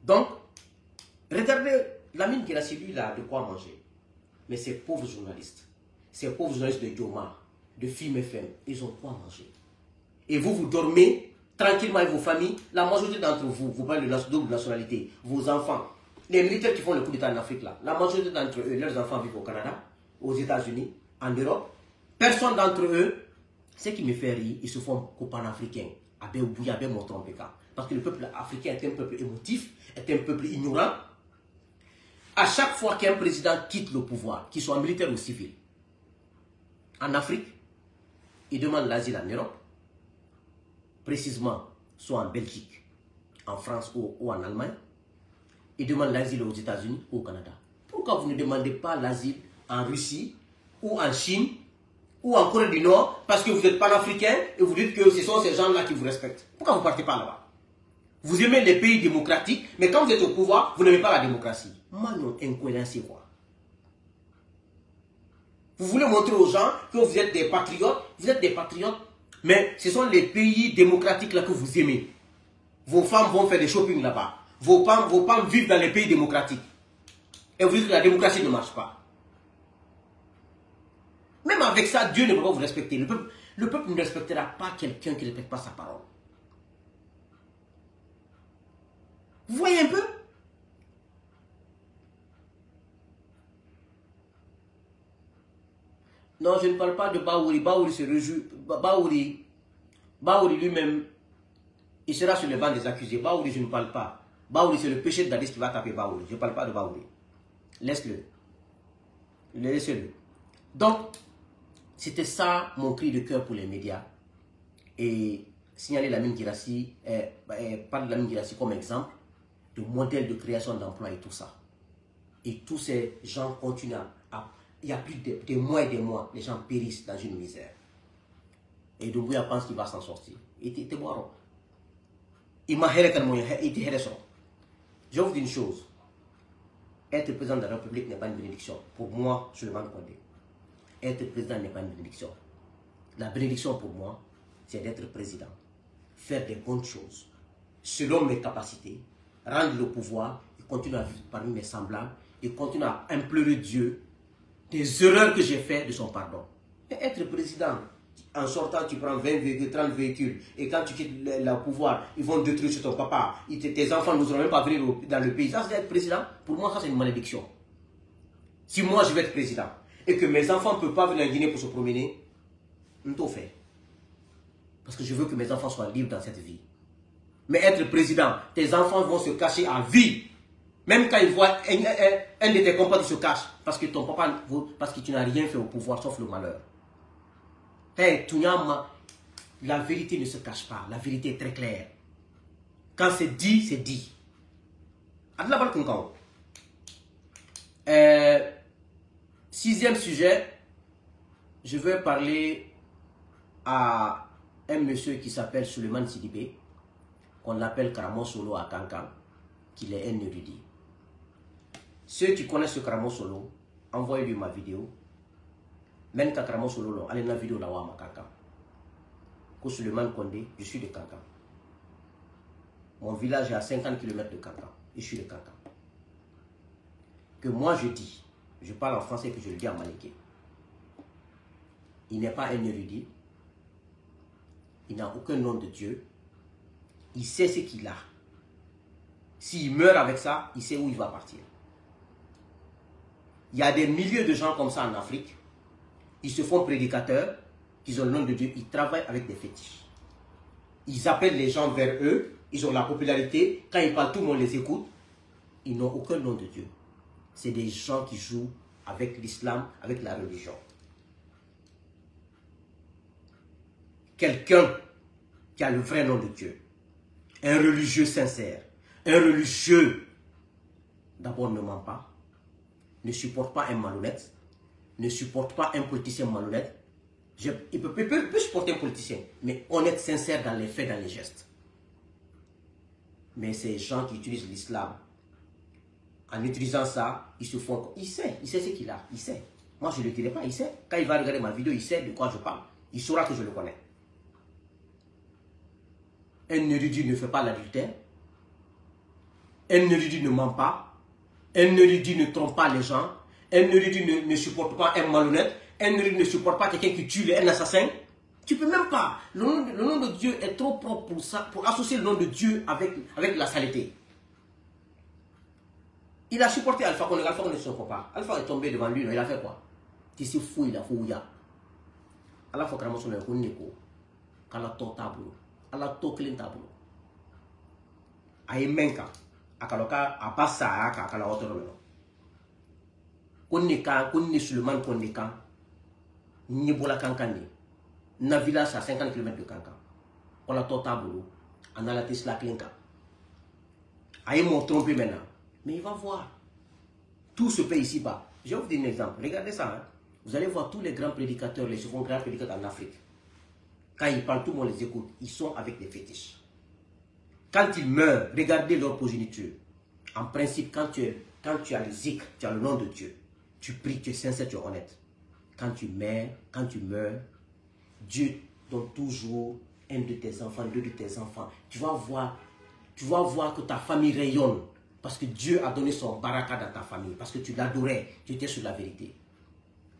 Donc, regardez, Lamine Guirassy, lui, il a de quoi manger. Mais ces pauvres journalistes de Dioma, de Film FM, ils ont quoi manger. Et vous, vous dormez tranquillement avec vos familles. La majorité d'entre vous, vous parlez de la double nationalité, vos enfants, les militaires qui font le coup d'État en Afrique, là, la majorité d'entre eux, leurs enfants vivent au Canada, aux États-Unis, en Europe. Personne d'entre eux, ce qui me fait rire, ils se font qu'au panafricain, avec Bouya, avec Motrompeka. Parce que le peuple africain est un peuple émotif, est un peuple ignorant. À chaque fois qu'un président quitte le pouvoir, qu'il soit militaire ou civil, en Afrique, il demande l'asile en Europe, précisément soit en Belgique, en France ou en Allemagne. Il demande l'asile aux États-Unis ou au Canada. Pourquoi vous ne demandez pas l'asile en Russie ou en Chine ou en Corée du Nord parce que vous êtes panafricain et vous dites que ce sont ces gens-là qui vous respectent? Pourquoi vous ne partez pas là-bas? Vous aimez les pays démocratiques, mais quand vous êtes au pouvoir, vous n'aimez pas la démocratie. Manon, incohérent, c'est quoi? Vous voulez montrer aux gens que vous êtes des patriotes, mais ce sont les pays démocratiques là que vous aimez. Vos femmes vont faire des shopping là-bas. Vos femmes vivent dans les pays démocratiques. Et vous dites que la démocratie ne marche pas. Même avec ça, Dieu ne peut pas vous respecter. Le peuple ne respectera pas quelqu'un qui ne respecte pas sa parole. Vous voyez un peu? Non, je ne parle pas de Baouri. Baouri se réjouit. Baouri lui-même, il sera sur le banc des accusés. Baouri, je ne parle pas. Baouri, c'est le péché de Dadis qui va taper Baouri. Je ne parle pas de Baouri. Laisse-le. Laissez-le. Donc, c'était ça mon cri de cœur pour les médias. Et signaler Lamine Guirassy, parler de Lamine Guirassy comme exemple de modèle de création d'emplois et tout ça. Et tous ces gens continuent à... Il y a plus de mois et des mois, les gens périssent dans une misère. Et Doumbouya pense qu'il va s'en sortir. Je vous dis une chose. Être président de la République n'est pas une bénédiction. Pour moi, Souleymane Condé. Être président n'est pas une bénédiction. La bénédiction pour moi, c'est d'être président. Faire des bonnes choses. Selon mes capacités, rendre le pouvoir, et continuer à vivre parmi mes semblables, et continuer à implorer Dieu des erreurs que j'ai faites, de son pardon. Et être président, en sortant, tu prends 20 véhicules, 30 véhicules, et quand tu quittes le pouvoir, ils vont détruire sur ton papa, tes enfants n'oseront même pas venir dans le pays. Ça, c'est être président. Pour moi, ça, c'est une malédiction. Si moi, je vais être président, et que mes enfants ne peuvent pas venir en Guinée pour se promener, on fait. Parce que je veux que mes enfants soient libres dans cette vie. Mais être président, tes enfants vont se cacher à vie. Même quand ils voient un de tes compagnons qui se cache, parce que ton papa, parce que tu n'as rien fait au pouvoir, sauf le malheur. La vérité ne se cache pas. La vérité est très claire. Quand c'est dit, c'est dit. Sixième sujet, je veux parler à un monsieur qui s'appelle Suleiman Sidibé, qu'on appelle Karamo Solo à Kankan, qu'il est un érudit. Ceux qui connaissent ce Karamo Solo, envoyez-lui ma vidéo. Même quand Karamo Solo, allez dans la vidéo là où à Kankan. Que Suleiman Kondé, je suis de Kankan. Mon village est à 50 km de Kankan. Et je suis de Kankan. Que moi je dis, je parle en français et que je le dis en malinké. Il n'est pas un érudit. Il n'a aucun nom de Dieu. Il sait ce qu'il a. S'il meurt avec ça, il sait où il va partir. Il y a des milliers de gens comme ça en Afrique. Ils se font prédicateurs, ils ont le nom de Dieu, ils travaillent avec des fétiches. Ils appellent les gens vers eux, ils ont la popularité. Quand ils parlent, tout le monde les écoute. Ils n'ont aucun nom de Dieu. C'est des gens qui jouent avec l'islam, avec la religion. Quelqu'un qui a le vrai nom de Dieu, un religieux sincère, un religieux, d'abord ne ment pas, ne supporte pas un malhonnête, ne supporte pas un politicien malhonnête. Il peut supporter un politicien, mais honnête, sincère dans les faits, dans les gestes. Mais ces gens qui utilisent l'islam, en utilisant ça, ils se font... Il sait ce qu'il a, il sait. Moi, je ne le dirai pas, il sait. Quand il va regarder ma vidéo, il sait de quoi je parle. Il saura que je le connais. Un érudit ne fait pas l'adultère. Un érudit ne ment pas. Un érudit ne trompe pas les gens. Un érudit ne supporte pas un malhonnête. Un érudit ne supporte pas quelqu'un qui tue un assassin. Tu ne peux même pas. Le nom de Dieu est trop propre pour ça, pour associer le nom de Dieu avec la saleté. Il a supporté Alpha Condé. Alpha Condé ne supporte pas. Alpha est tombé devant lui. Il a fait quoi? Tu sais fou, il a fou. À la fois que je suis un peu kala to tableau. Ala to clean tableau. Aye menka. Akaloka apasa akala otoro. Konni Suleiman Kondé kan. Ni bola kankani. Na village à 50 km de Kankan. Kala to tableau. Anala Tesla clinka. Aye m'ont trompé maintenant. Mais il va voir. Tout se fait ici-bas. Je vais vous donner un exemple. Regardez ça. Hein. Vous allez voir tous les grands prédicateurs, les souvent grands prédicateurs en Afrique. Quand ils parlent, tout le monde les écoute. Ils sont avec des fétiches. Quand ils meurent, regardez leur progéniture. En principe, quand tu as le zikr, tu as le nom de Dieu. Tu pries, tu es sincère, tu es honnête. Quand tu meurs, Dieu donne toujours un de tes enfants, deux de tes enfants. Tu vas voir que ta famille rayonne. Parce que Dieu a donné son baraka dans ta famille. Parce que tu l'adorais. Tu étais sur la vérité.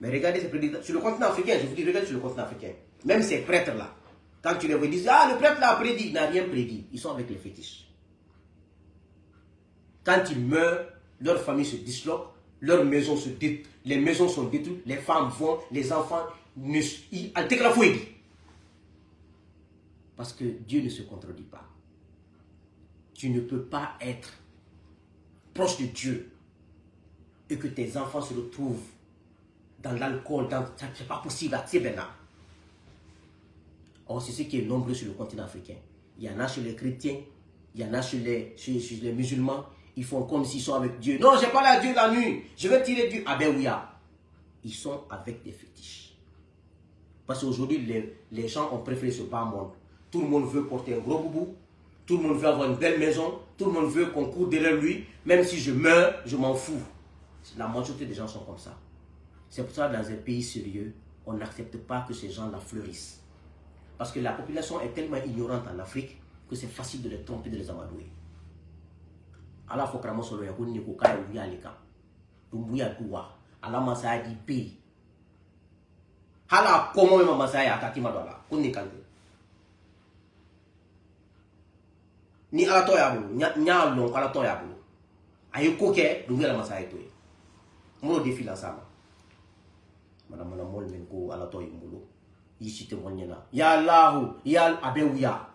Mais regardez ces prédicateurs. Sur le continent africain, je vous dis, regardez sur le continent africain. Même ces prêtres-là. Quand tu les vois, ils disent, ah, le prêtre là a prédit. Il n'a rien prédit. Ils sont avec les fétiches. Quand ils meurent, leur famille se disloque. Leurs maisons se détruisent. Les maisons sont détruites. Les femmes vont, les enfants, parce que Dieu ne se contredit pas. Tu ne peux pas être proche de Dieu et que tes enfants se retrouvent dans l'alcool, ça n'est pas possible. Or, c'est ce qui est nombreux sur le continent africain. Il y en a chez les chrétiens, il y en a chez les musulmans. Ils font comme s'ils sont avec Dieu. Non, j'ai parlé à Dieu la nuit. Je vais tirer Dieu. Ah ben oui, ils sont avec des fétiches. Parce qu'aujourd'hui, les gens ont préféré ce bas monde. Tout le monde veut porter un gros boubou. Tout le monde veut avoir une belle maison. Tout le monde veut qu'on court derrière lui. Même si je meurs, je m'en fous. La majorité des gens sont comme ça. C'est pour ça que dans un pays sérieux, on n'accepte pas que ces gens-là fleurissent. Parce que la population est tellement ignorante en Afrique que c'est facile de les tromper, de les amadouer. ala fo kramo solo ya ko ni ko kaya wuya le kan dumbuya duwa ala masaya di be hala komo me masaya akati madola ko ni kante ni ala to ya bulu nya lon ala to ya bulu ayi ko ke dumbuya la masaya to mo défi la sama madame la mol men ko ala to yimulo yishite wonyena ya allah ya abewuya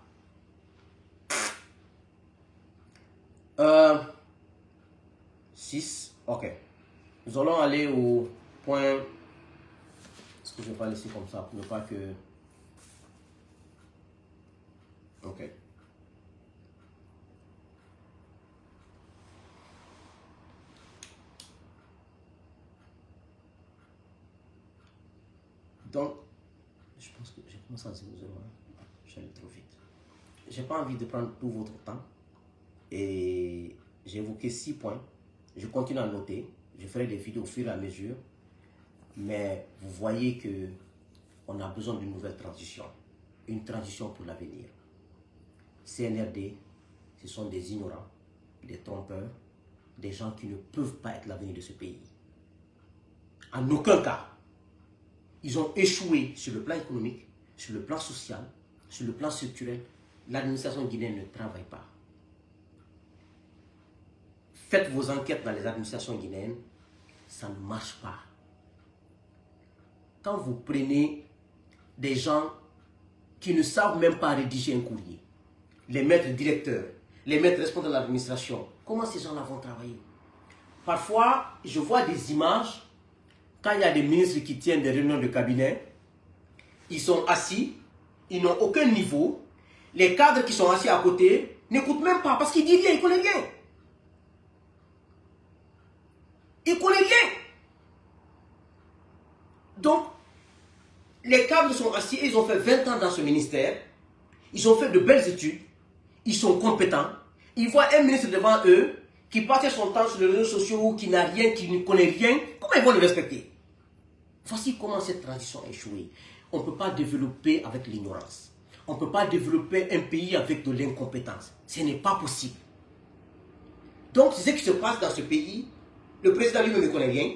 6, ok. Nous allons aller au point. Est-ce que je vais pas laisser comme ça pour ne pas que. Ok. Donc, je pense que j'ai commencé à 0, 0, hein. Je suis allé trop vite. J'ai pas envie de prendre tout votre temps. Et j'ai évoqué 6 points. Je continue à noter. Je ferai des vidéos au fur et à mesure. Mais vous voyez que on a besoin d'une nouvelle transition. Une transition pour l'avenir. CNRD, ce sont des ignorants, des trompeurs, des gens qui ne peuvent pas être l'avenir de ce pays. En aucun cas. Ils ont échoué sur le plan économique, sur le plan social, sur le plan structurel. L'administration guinéenne ne travaille pas. Faites vos enquêtes dans les administrations guinéennes, ça ne marche pas. Quand vous prenez des gens qui ne savent même pas rédiger un courrier, les maîtres directeurs, les maîtres responsables de l'administration, comment ces gens-là vont travailler? Parfois, je vois des images, quand il y a des ministres qui tiennent des réunions de cabinet, ils sont assis, ils n'ont aucun niveau, les cadres qui sont assis à côté n'écoutent même pas parce qu'ils disent rien, ils connaissent rien. Ils connaissent rien. Donc, les cadres sont assis, ils ont fait 20 ans dans ce ministère, ils ont fait de belles études, ils sont compétents, ils voient un ministre devant eux qui passe son temps sur les réseaux sociaux ou qui n'a rien, qui ne connaît rien, comment ils vont le respecter? Voici comment cette transition a échoué. On ne peut pas développer avec l'ignorance. On ne peut pas développer un pays avec de l'incompétence. Ce n'est pas possible. Donc, c'est ce qui se passe dans ce pays. Le président lui-même ne connaît rien.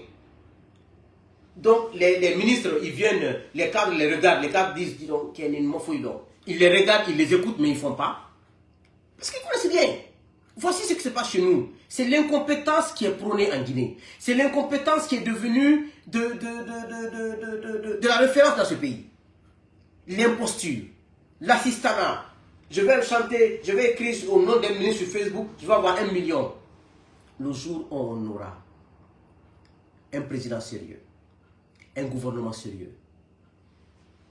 Donc, les ministres, ils viennent, les cadres les regardent, les cadres disent, dis donc, qu'il y a une mofouille donc. Ils les regardent, ils les écoutent, mais ils ne font pas. Parce qu'ils connaissent rien. Voici ce qui se passe chez nous. C'est l'incompétence qui est prônée en Guinée. C'est l'incompétence qui est devenue de la référence dans ce pays. L'imposture, l'assistanat. Je vais chanter, je vais écrire au nom d'un ministre sur Facebook, je vais avoir 1 million. Le jour où on aura un président sérieux, un gouvernement sérieux,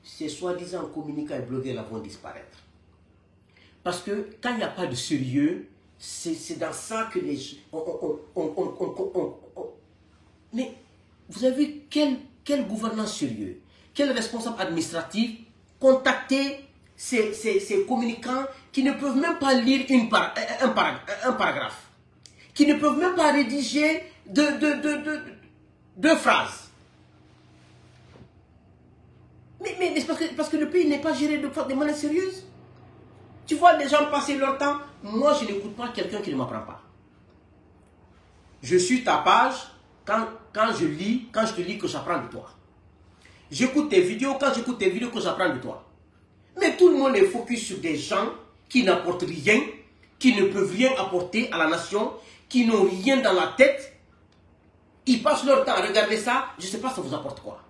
ces soi-disant communicants et blogueurs vont disparaître. Parce que quand il n'y a pas de sérieux, c'est dans ça que les... Mais vous avez vu quel gouvernement sérieux, quel responsable administratif contacter ces communicants qui ne peuvent même pas lire un paragraphe, qui ne peuvent même pas rédiger deux phrases. Mais c'est parce que le pays n'est pas géré de manière sérieuse. Tu vois des gens passer leur temps. Moi, je n'écoute pas quelqu'un qui ne m'apprend pas. Je suis ta page quand je lis, quand je te lis que j'apprends de toi. J'écoute tes vidéos quand j'écoute tes vidéos que j'apprends de toi. Mais tout le monde est focus sur des gens qui n'apportent rien, qui ne peuvent rien apporter à la nation, qui n'ont rien dans la tête. Ils passent leur temps à regarder ça. Je ne sais pas ça vous apporte quoi.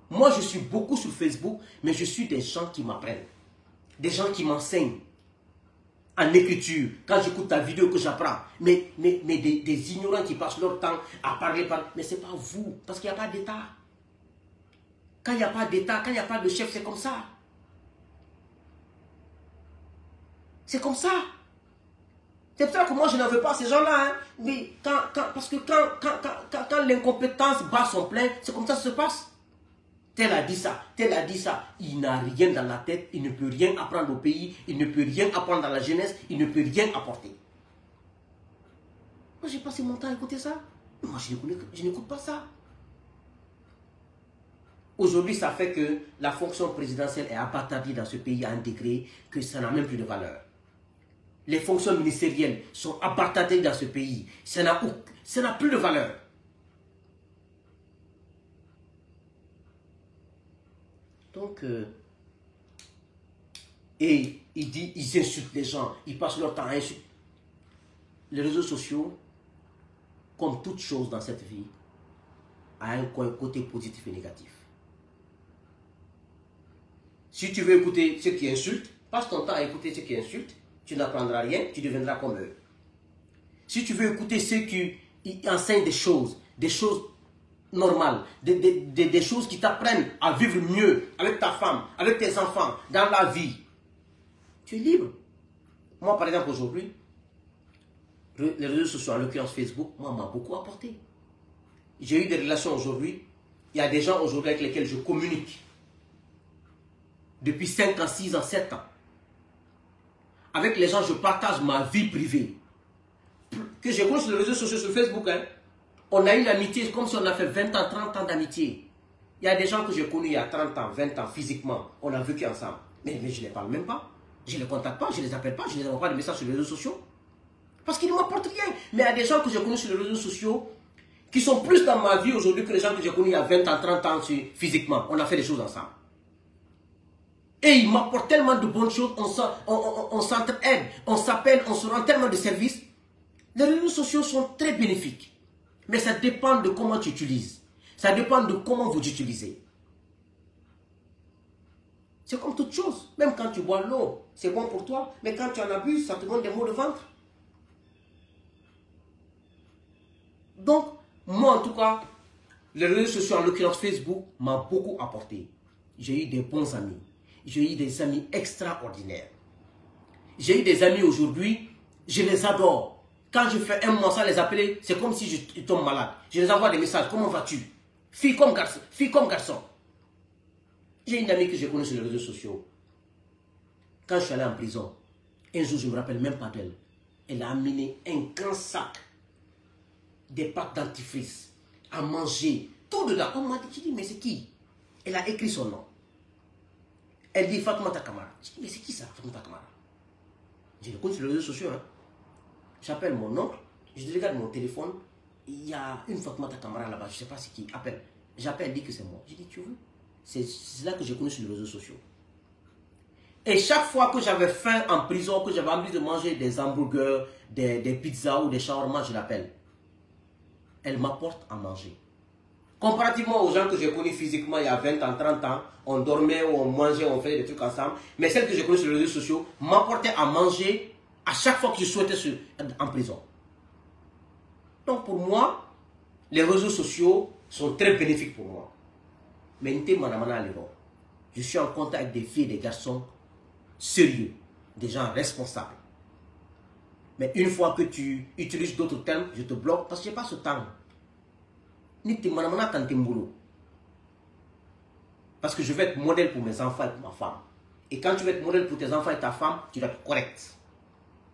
Moi, je suis beaucoup sur Facebook, mais je suis des gens qui m'apprennent. Des gens qui m'enseignent en écriture. Quand j'écoute ta vidéo que j'apprends. Mais des ignorants qui passent leur temps à parler. Mais ce n'est pas vous, parce qu'il n'y a pas d'État. Quand il n'y a pas d'État, quand il n'y a pas de chef, c'est comme ça. C'est comme ça. C'est pour ça que moi, je n'en veux pas ces gens-là. Hein. Mais parce que quand l'incompétence bat son plein, c'est comme ça que ça se passe. Tel a dit ça, tel a dit ça. Il n'a rien dans la tête, il ne peut rien apprendre au pays, il ne peut rien apprendre dans la jeunesse, il ne peut rien apporter. Moi, j'ai passé mon temps à écouter ça. Moi, je n'écoute pas ça. Aujourd'hui, ça fait que la fonction présidentielle est abattardie dans ce pays à un degré que ça n'a même plus de valeur. les fonctions ministérielles sont abattardées dans ce pays. Ça n'a plus de valeur. Donc, et ils insultent les gens, ils passent leur temps à insulter. Les réseaux sociaux, comme toute chose dans cette vie, a un côté positif et négatif. Si tu veux écouter ceux qui insultent, passe ton temps à écouter ceux qui insultent, tu n'apprendras rien, tu deviendras comme eux. Si tu veux écouter ceux qui enseignent des choses normales, des choses qui t'apprennent à vivre mieux avec ta femme, avec tes enfants, dans la vie, tu es libre. Moi, par exemple, aujourd'hui, les réseaux sociaux, en l'occurrence Facebook, moi, m'a beaucoup apporté. J'ai eu des relations aujourd'hui. Il y a des gens aujourd'hui avec lesquels je communique. Depuis 5 ans, 6 ans, 7 ans. Avec les gens, je partage ma vie privée. Que j'ai connu sur les réseaux sociaux, sur Facebook, hein. On a une amitié comme si on a fait 20 ans, 30 ans d'amitié. Il y a des gens que j'ai connus il y a 30 ans, 20 ans, physiquement. On a vécu ensemble. Mais je ne les parle même pas. Je ne les contacte pas, je ne les appelle pas, je ne les envoie pas de messages sur les réseaux sociaux. Parce qu'ils ne m'apportent rien. Mais il y a des gens que j'ai connus sur les réseaux sociaux qui sont plus dans ma vie aujourd'hui que les gens que j'ai connus il y a 20 ans, 30 ans physiquement. On a fait des choses ensemble. Et ils m'apportent tellement de bonnes choses, on s'entraide, on s'appelle, on se rend tellement de services. Les réseaux sociaux sont très bénéfiques. Mais ça dépend de comment tu utilises. Ça dépend de comment vous utilisez. C'est comme toute chose. Même quand tu bois l'eau, c'est bon pour toi. Mais quand tu en abuses, ça te donne des maux de ventre. Donc, moi en tout cas, les réseaux sociaux, en l'occurrence Facebook, m'a beaucoup apporté. J'ai eu des bons amis. J'ai eu des amis extraordinaires. J'ai eu des amis aujourd'hui, je les adore. Quand je fais un mois sans les appeler, c'est comme si je tombe malade. Je les envoie des messages, comment vas-tu? Fille comme garçon, fille comme garçon. J'ai une amie que j'ai connue sur les réseaux sociaux. Quand je suis allé en prison, un jour, je ne me rappelle même pas d'elle. Elle a amené un grand sac, des pâtes dentifrice, à manger, tout dedans. On m'a dit, mais c'est qui? Elle a écrit son nom. Elle dit Fatoumata Kamara. Je dis, mais c'est qui ça, Fatoumata Kamara? Je le connais sur les réseaux sociaux. Hein. J'appelle mon oncle, je regarde mon téléphone, il y a une Fatoumata Kamara là-bas, je ne sais pas c'est qui. Appelle. J'appelle, elle dit que c'est moi. Je dis, tu veux? C'est là que j'ai connu sur les réseaux sociaux. Et chaque fois que j'avais faim en prison, que j'avais envie de manger des hamburgers, des pizzas ou des shawarma, je l'appelle. Elle m'apporte à manger. Comparativement aux gens que j'ai connus physiquement il y a 20 ans, 30 ans, on dormait, on mangeait, on faisait des trucs ensemble. Mais celle que j'ai connue sur les réseaux sociaux m'apportait à manger à chaque fois que je souhaitais en prison. Donc pour moi, les réseaux sociaux sont très bénéfiques pour moi. Mais je suis en contact avec des filles et des garçons sérieux, des gens responsables. Mais une fois que tu utilises d'autres termes, je te bloque parce que je n'ai pas ce temps. Parce que je vais être modèle pour mes enfants et pour ma femme. Et quand tu veux être modèle pour tes enfants et ta femme, tu dois être correct.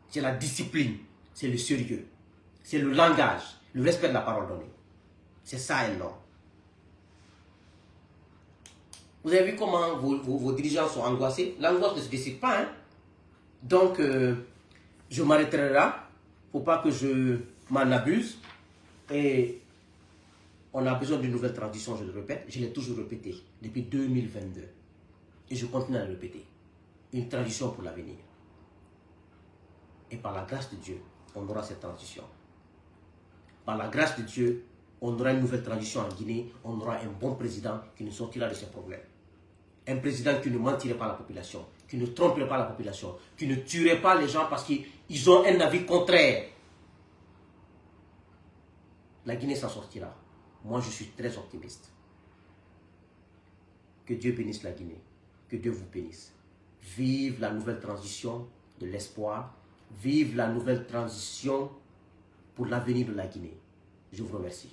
C'est la discipline, c'est le sérieux, c'est le langage, le respect de la parole donnée. C'est ça et non. Vous avez vu comment vos dirigeants sont angoissés? L'angoisse ne se décide pas. Hein? Donc, je m'arrêterai là pour pas que je m'en abuse. Et on a besoin d'une nouvelle transition, je le répète. Je l'ai toujours répété depuis 2022. Et je continue à le répéter. Une transition pour l'avenir. Et par la grâce de Dieu, on aura cette transition. Par la grâce de Dieu, on aura une nouvelle transition en Guinée. On aura un bon président qui nous sortira de ces problèmes. Un président qui ne mentirait pas à la population, qui ne tromperait pas la population, qui ne tuerait pas les gens parce qu'ils ont un avis contraire. La Guinée s'en sortira. Moi, je suis très optimiste. Que Dieu bénisse la Guinée. Que Dieu vous bénisse. Vive la nouvelle transition de l'espoir. Vive la nouvelle transition pour l'avenir de la Guinée. Je vous remercie.